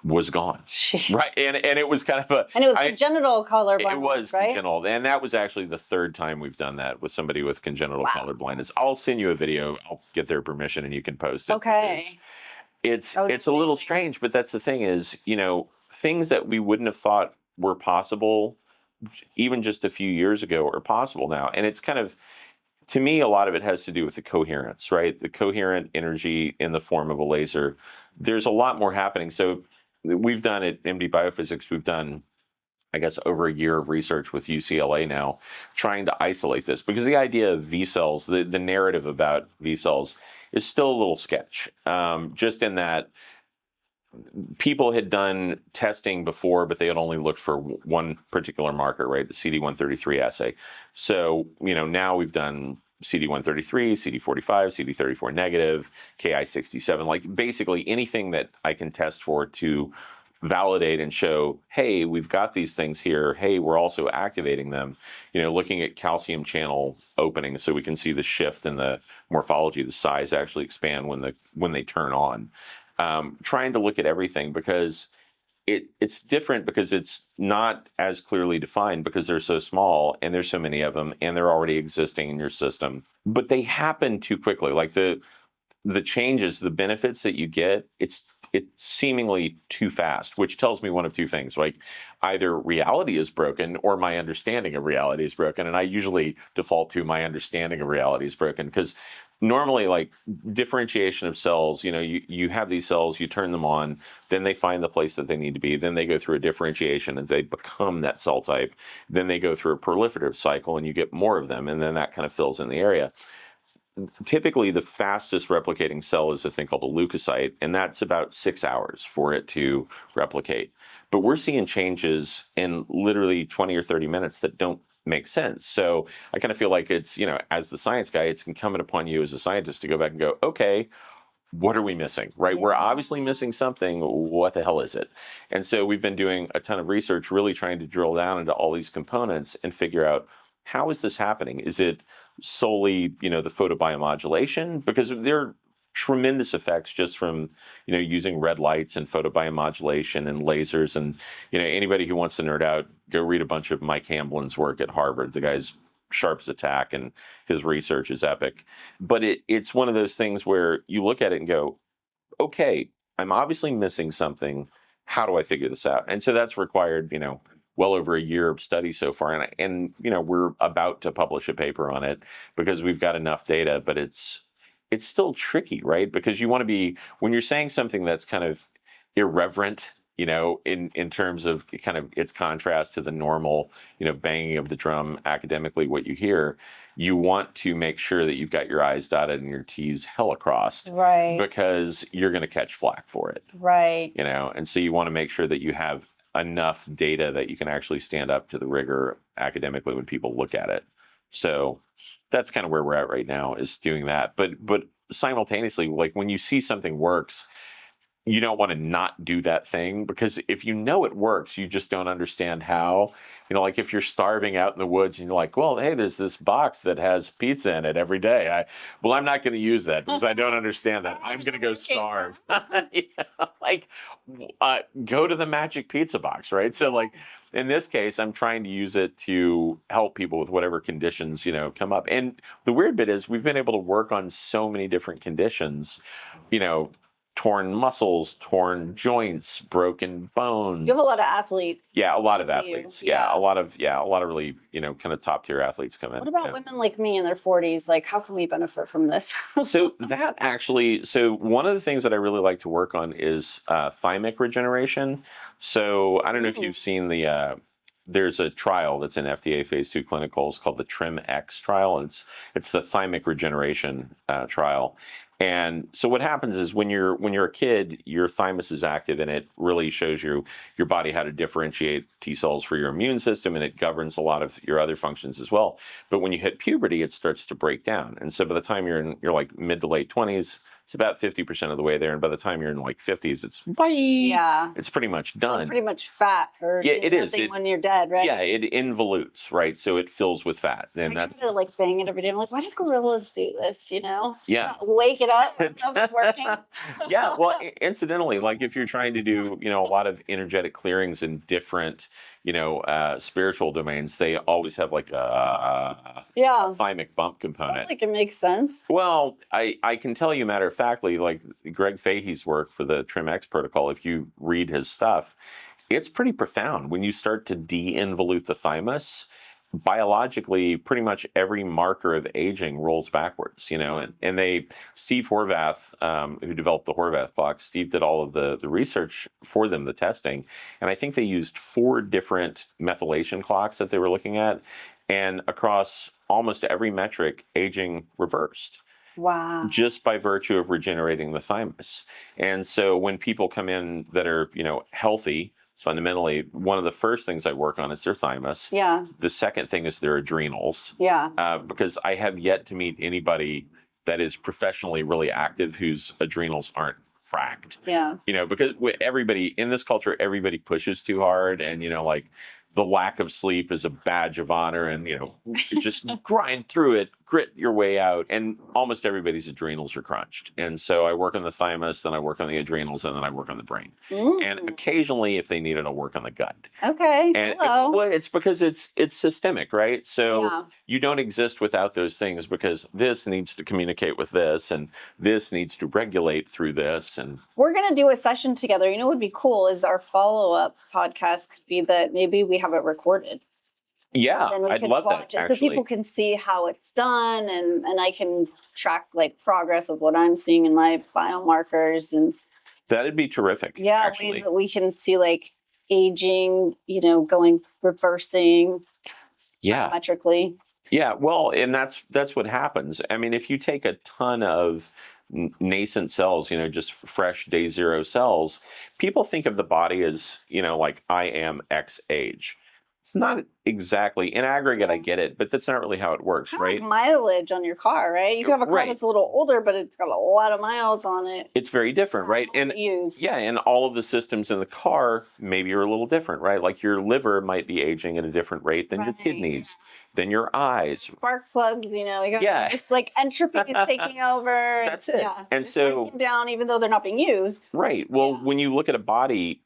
was gone. Right. And it was kind of and it was congenital colorblindness. It was right? congenital. And that was actually the third time we've done that with somebody with congenital colorblindness. I'll send you a video. I'll get their permission and you can post it. Okay. It's a little strange, but that's the thing is, things that we wouldn't have thought were possible even just a few years ago are possible now. And it's kind of, to me, a lot of it has to do with the coherence, right? The coherent energy in the form of a laser. There's a lot more happening. So we've done at MD Biophysics, we've done, I guess, over a year of research with UCLA now, trying to isolate this, because the idea of V cells, the narrative about V cells is still a little sketch, just in that people had done testing before, but they had only looked for one particular marker, right? The CD133 assay. So, now we've done CD133, CD45, CD34 negative, Ki67, like basically anything that I can test for to validate and show, hey, we've got these things here. Hey, we're also activating them. Looking at calcium channel openings so we can see the shift in the morphology, the size actually expand when they turn on. Trying to look at everything, because it's different, because it's not as clearly defined, because they're so small and there's so many of them and they're already existing in your system. But they happen too quickly. Like the changes, the benefits that you get, it's seemingly too fast, which tells me one of two things. Like either reality is broken or my understanding of reality is broken. And I usually default to my understanding of reality is broken, because normally, like differentiation of cells, you have these cells, you turn them on, then they find the place that they need to be, then they go through a differentiation and they become that cell type, then they go through a proliferative cycle and you get more of them, and then that kind of fills in the area. Typically, the fastest replicating cell is a thing called a leukocyte, and that's about 6 hours for it to replicate. But we're seeing changes in literally 20 or 30 minutes that don't make sense. So I kind of feel like it's, as the science guy, it's incumbent upon you as a scientist to go back and go, okay, what are we missing, right? Yeah. We're obviously missing something. What the hell is it? And so we've been doing a ton of research, really trying to drill down into all these components and figure out, how is this happening? Is it solely, the photobiomodulation? Because there are tremendous effects just from, using red lights and photobiomodulation and lasers. And, anybody who wants to nerd out, go read a bunch of Mike Hamblin's work at Harvard. The guy's sharp as a tack and his research is epic. But it's one of those things where you look at it and go, okay, I'm obviously missing something. How do I figure this out? And so that's required, well over a year of study so far. And we're about to publish a paper on it because we've got enough data, but it's still tricky, right? Because you want to be, when you're saying something that's kind of irreverent, in terms of kind of its contrast to the normal, banging of the drum academically, what you hear, you want to make sure that you've got your I's dotted and your T's hella crossed, right? Because you're going to catch flack for it, right? And so you want to make sure that you have enough data that you can actually stand up to the rigor academically when people look at it. So that's kind of where we're at right now, is doing that. But simultaneously, like when you see something works, you don't want to not do that thing, because if you know it works, you just don't understand how. Like if you're starving out in the woods and you're like, well, hey, there's this box that has pizza in it every day. I'm not going to use that because I don't understand that. I'm going to go starve. Go to the magic pizza box, right? So like in this case, I'm trying to use it to help people with whatever conditions, come up. And the weird bit is we've been able to work on so many different conditions, torn muscles, torn joints, broken bones. You have a lot of athletes. Yeah, a lot of athletes. Yeah, a lot of really, kind of top tier athletes come in. What about women like me in their 40s? Like, how can we benefit from this? So one of the things that I really like to work on is thymic regeneration. So I don't know if you've seen there's a trial that's in FDA phase 2 clinicals called the TRIM-X trial. It's the thymic regeneration trial. And so what happens is when you're a kid, your thymus is active, and it really shows you your body how to differentiate T cells for your immune system, and it governs a lot of your other functions as well. But when you hit puberty, it starts to break down. And so by the time you're like mid to late 20s, it's about 50% of the way there. And by the time you're in like 50s, it's bye. Yeah. It's pretty much done. It's pretty much fat. Or yeah, it is. When you're dead, right? Yeah, it involutes, right? So it fills with fat. And I try to like bang it every day. I'm like, why do gorillas do this? Yeah. Wake it up. It's working. Yeah. Well, incidentally, like if you're trying to do, a lot of energetic clearings in different, spiritual domains, they always have like a thymic bump component. I think it makes sense. Well, I can tell you matter of factly, like Greg Fahey's work for the TRIM-X protocol, if you read his stuff, it's pretty profound. When you start to de-involute the thymus, biologically, pretty much every marker of aging rolls backwards, and Steve Horvath, who developed the Horvath clock, Steve did all of the research for them, the testing, and I think they used 4 different methylation clocks that they were looking at, and across almost every metric, aging reversed. Wow. Just by virtue of regenerating the thymus. And so when people come in that are, healthy, fundamentally, one of the first things I work on is their thymus. Yeah. The second thing is their adrenals. Yeah. Because I have yet to meet anybody that is professionally really active whose adrenals aren't fracked. Yeah. Because everybody in this culture, everybody pushes too hard, and like the lack of sleep is a badge of honor, and you just grind through it, grit your way out, and almost everybody's adrenals are crunched. And so I work on the thymus, then I work on the adrenals, and then I work on the brain. And occasionally, if they need it, I'll work on the gut. Okay. And Hello. it's because it's systemic, right? So you don't exist without those things, because this needs to communicate with this, and this needs to regulate through this. And we're going to do a session together. What would be cool is our follow-up podcast could be that maybe we have it recorded. Yeah, then we I'd can love watch that, it, so people can see how it's done, and I can track progress of what I'm seeing in my biomarkers, and that'd be terrific. Yeah, actually. ways that we can see aging, reversing. Yeah. Biometrically. Yeah, well, and that's what happens. I mean, if you take a ton of nascent cells, just fresh day 0 cells, people think of the body as, like I am X age. It's not exactly in aggregate. I get it, but that's not really how it works, right? Like mileage on your car, right? You can have a car that's a little older, but it's got a lot of miles on it. It's very different, right? And and all of the systems in the car maybe are a little different, right? Like your liver might be aging at a different rate than your kidneys, than your eyes. Spark plugs, it's like entropy is taking over. That's it. Yeah, and so down, even though they're not being used. Right. Well, when you look at a body,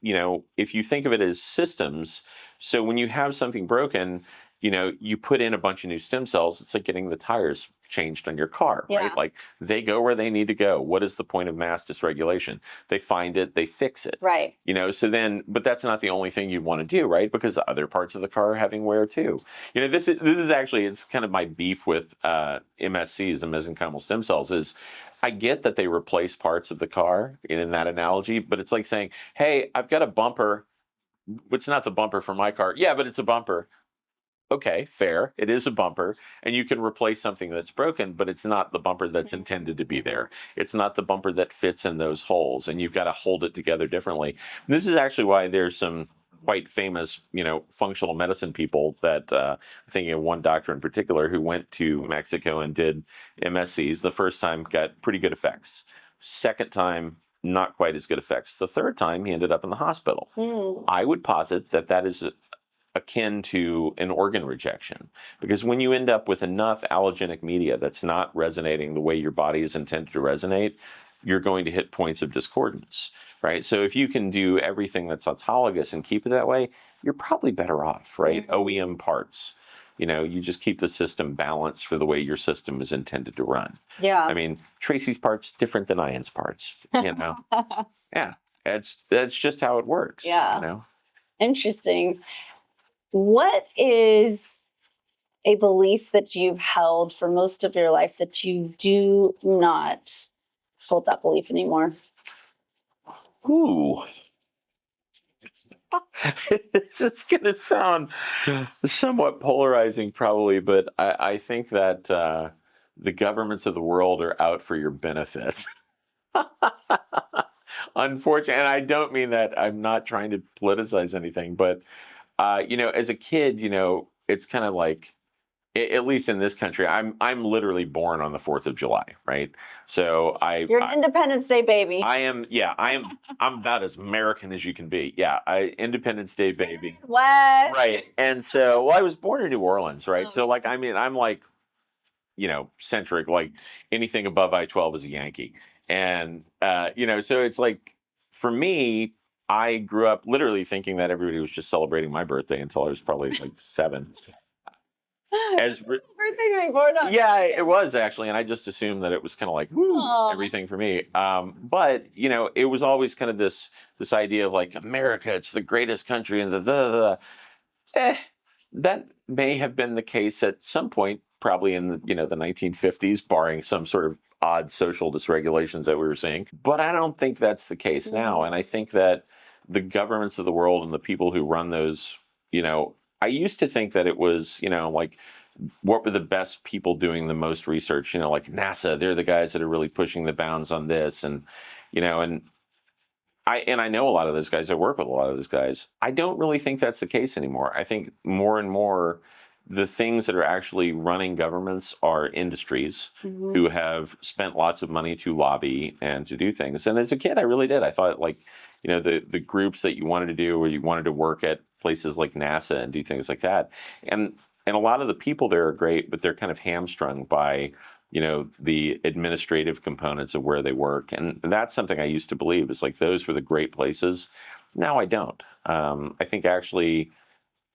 if you think of it as systems, so when you have something broken, you put in a bunch of new stem cells. It's like getting the tires changed on your car, right? Like they go where they need to go. What is the point of mass dysregulation? They find it, they fix it. Right. So then, but that's not the only thing you want to do, right? Because other parts of the car are having wear too. This is actually, it's kind of my beef with MSCs, the mesenchymal stem cells, is I get that they replace parts of the car in that analogy, but it's like saying, hey, I've got a bumper. It's not the bumper for my car. Yeah, but it's a bumper. Okay, fair. It is a bumper, and you can replace something that's broken, but it's not the bumper that's intended to be there. It's not the bumper that fits in those holes, and you've got to hold it together differently. This is actually why there's some quite famous, functional medicine people that, I'm thinking of one doctor in particular who went to Mexico and did MSCs. The first time got pretty good effects. Second time, not quite as good effects. The third time, he ended up in the hospital. I would posit that is akin to an organ rejection, because when you end up with enough allogenic media that's not resonating the way your body is intended to resonate, you're going to hit points of discordance, right? So if you can do everything that's autologous and keep it that way, you're probably better off, right? OEM parts. You just keep the system balanced for the way your system is intended to run. Yeah. I mean, Tracy's parts different than Ian's parts, Yeah. That's just how it works. Yeah. Interesting. What is a belief that you've held for most of your life that you do not hold that belief anymore? Ooh. This is going to sound somewhat polarizing, probably, but I think that the governments of the world are out for your benefit. Unfortunately, and I don't mean that, I'm not trying to politicize anything, but as a kid, it's kind of like, at least in this country, I'm literally born on the 4th of July, right? So you're an Independence Day baby. I am. Yeah, I'm about as American as you can be. Yeah, Independence Day baby. What? Right. And so, I was born in New Orleans, right? So I'm like, centric. Like anything above I-12 is a Yankee, and so it's like for me, I grew up literally thinking that everybody was just celebrating my birthday until I was probably like 7. Birthday everything being poured on. Yeah, it was actually, and I just assumed that it was kind of like everything for me. But it was always kind of this idea of like America, it's the greatest country, and that may have been the case at some point, probably in the 1950s, barring some sort of odd social dysregulations that we were seeing. But I don't think that's the case now, and I think that the governments of the world and the people who run those, I used to think that it was, like, what were the best people doing the most research? Like NASA, they're the guys that are really pushing the bounds on this, and I know a lot of those guys. I work with a lot of those guys. I don't really think that's the case anymore. I think more and more the things that are actually running governments are industries who have spent lots of money to lobby and to do things. And as a kid, I really did. I thought, like, the groups that you wanted to do, or you wanted to work at places like NASA and do things like that. And a lot of the people there are great, but they're kind of hamstrung by the administrative components of where they work. And that's something I used to believe, is like those were the great places. Now I don't. I think actually,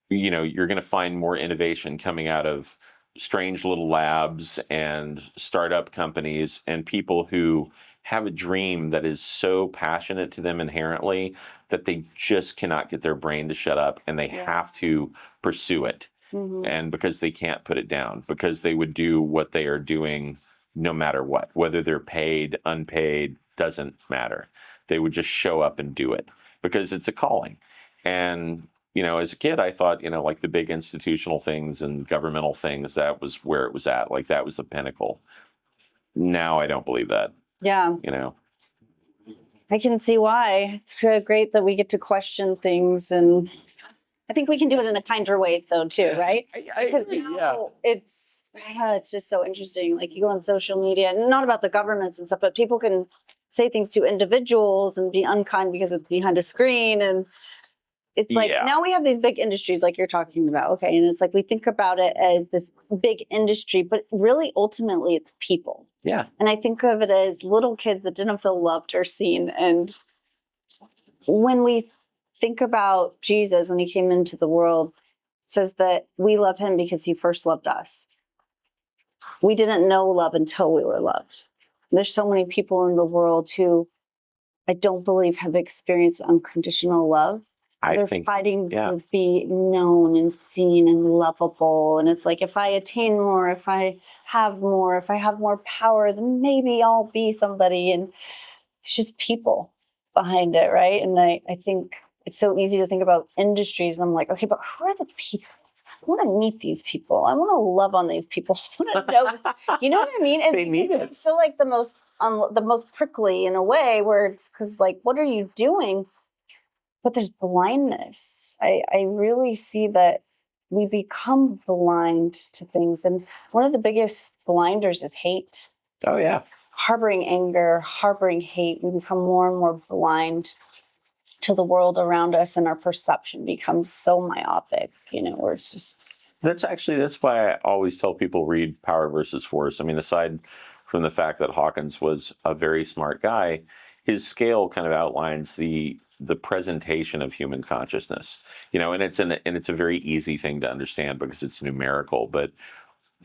you're going to find more innovation coming out of strange little labs and startup companies and people who have a dream that is so passionate to them inherently that they just cannot get their brain to shut up, and they have to pursue it. And because they can't put it down, because they would do what they are doing no matter what, whether they're paid, unpaid, doesn't matter. They would just show up and do it because it's a calling. And, as a kid, I thought, like the big institutional things and governmental things, that was where it was at. Like that was the pinnacle. Now I don't believe that. Yeah. I can see why. It's great that we get to question things, and I think we can do it in a kinder way, though, too, right? I agree, it's just so interesting. Like, you go on social media, and not about the governments and stuff, but people can say things to individuals and be unkind because it's behind a screen. And it's like, now we have these big industries like you're talking about. Okay. And it's like, we think about it as this big industry, but really, ultimately, it's people. Yeah. And I think of it as little kids that didn't feel loved or seen. And when we think about Jesus, when he came into the world, it says that we love him because he first loved us. We didn't know love until we were loved. There's so many people in the world who I don't believe have experienced unconditional love. They're fighting to be known and seen and lovable. And it's like, if I attain more, if I have more, if I have more power, then maybe I'll be somebody. And it's just people behind it, right? And I think it's so easy to think about industries, and I'm like, okay, but who are the people? I want to meet these people. I want to love on these people. I want to know, you know what I mean? And they need it. I feel like the most prickly in a way, where it's because, like, what are you doing? But there's blindness. I really see that we become blind to things, and one of the biggest blinders is hate. Oh yeah, harboring anger, harboring hate. We become more and more blind to the world around us, and our perception becomes so myopic, where it's just... That's why I always tell people read Power versus Force. I mean, aside from the fact that Hawkins was a very smart guy, his scale kind of outlines the presentation of human consciousness, and it's a very easy thing to understand because it's numerical, but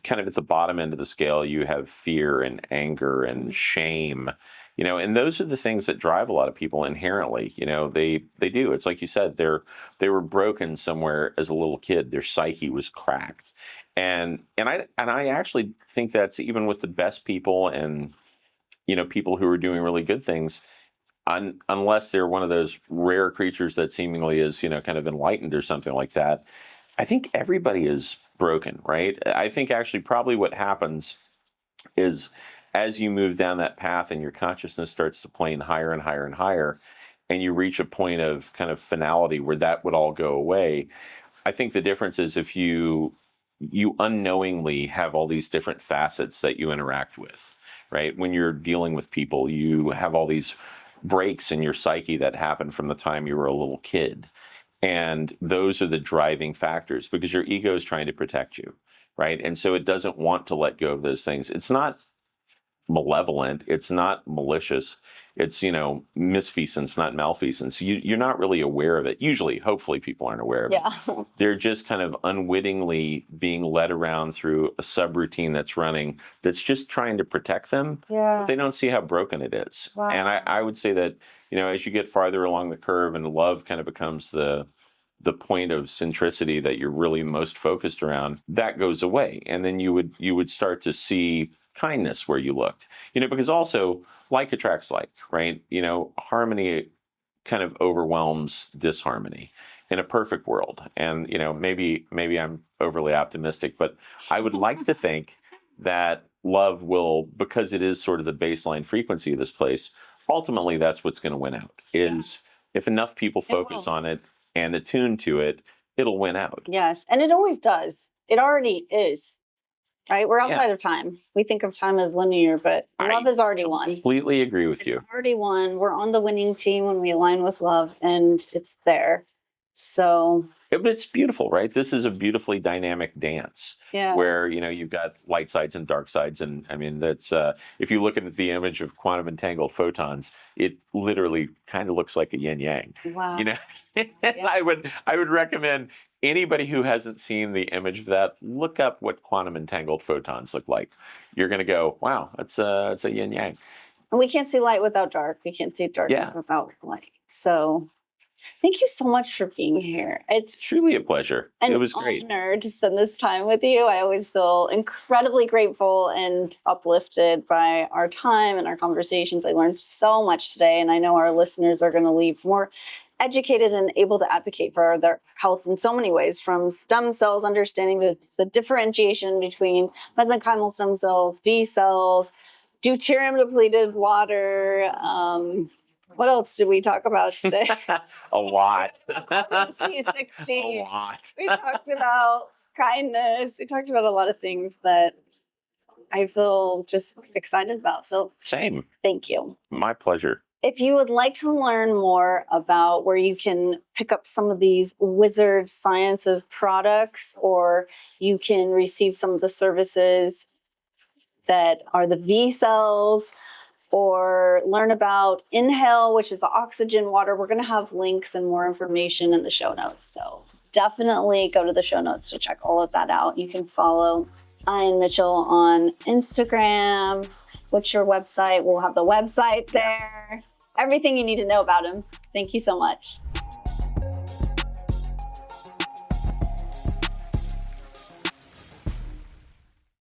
kind of at the bottom end of the scale, you have fear and anger and shame, and those are the things that drive a lot of people inherently. They do. It's like you said, they were broken somewhere as a little kid. Their psyche was cracked, and I actually think that's even with the best people and people who are doing really good things. Unless they're one of those rare creatures that seemingly is kind of enlightened or something like that, I think everybody is broken, right? I think actually probably what happens is, as you move down that path and your consciousness starts to plane higher and higher and higher, and you reach a point of kind of finality where that would all go away, I think the difference is if you unknowingly have all these different facets that you interact with, right? When you're dealing with people, you have all these breaks in your psyche that happen from the time you were a little kid. And those are the driving factors because your ego is trying to protect you, right? And so it doesn't want to let go of those things. It's not malevolent. It's not malicious. it's misfeasance, not malfeasance. You're not really aware of it. Usually, hopefully, people aren't aware of it. They're just kind of unwittingly being led around through a subroutine that's running that's just trying to protect them. But they don't see how broken it is. And I would say that, as you get farther along the curve and love kind of becomes the point of centricity that you're really most focused around, that goes away. And then you would start to see kindness where you looked, because also like attracts like, right? Harmony kind of overwhelms disharmony in a perfect world. And, maybe I'm overly optimistic, but I would like to think that love will, because it is sort of the baseline frequency of this place, ultimately that's what's going to win out, is if enough people focus on it and attune to it, it'll win out. Yes. And it always does. It already is. Right? We're outside of time. We think of time as linear, but love has already won. Completely agree with you. Already won. We're on the winning team when we align with love, and it's there. So. But it's beautiful, right? This is a beautifully dynamic dance where, you've got light sides and dark sides. And I mean, that's, if you look at the image of quantum entangled photons, it literally kind of looks like a yin yang. Wow. I would recommend anybody who hasn't seen the image of that, look up what quantum entangled photons look like. You're going to go, wow, it's a yin yang. And we can't see light without dark. We can't see dark without light. So thank you so much for being here. It's truly a pleasure. It was great. An honor to spend this time with you. I always feel incredibly grateful and uplifted by our time and our conversations. I learned so much today, and I know our listeners are going to leave more educated and able to advocate for their health in so many ways, from stem cells, understanding the differentiation between mesenchymal stem cells, V cells, deuterium depleted water. What else did we talk about today? A lot. C60. A lot. We talked about kindness. We talked about a lot of things that I feel just excited about. So same. Thank you. My pleasure. If you would like to learn more about where you can pick up some of these Wizard Sciences products, or you can receive some of the services that are the V cells, or learn about Inhale, which is the oxygen water, we're going to have links and more information in the show notes. So definitely go to the show notes to check all of that out. You can follow Ian Mitchell on Instagram. What's your website? We'll have the website there. Everything you need to know about him. Thank you so much.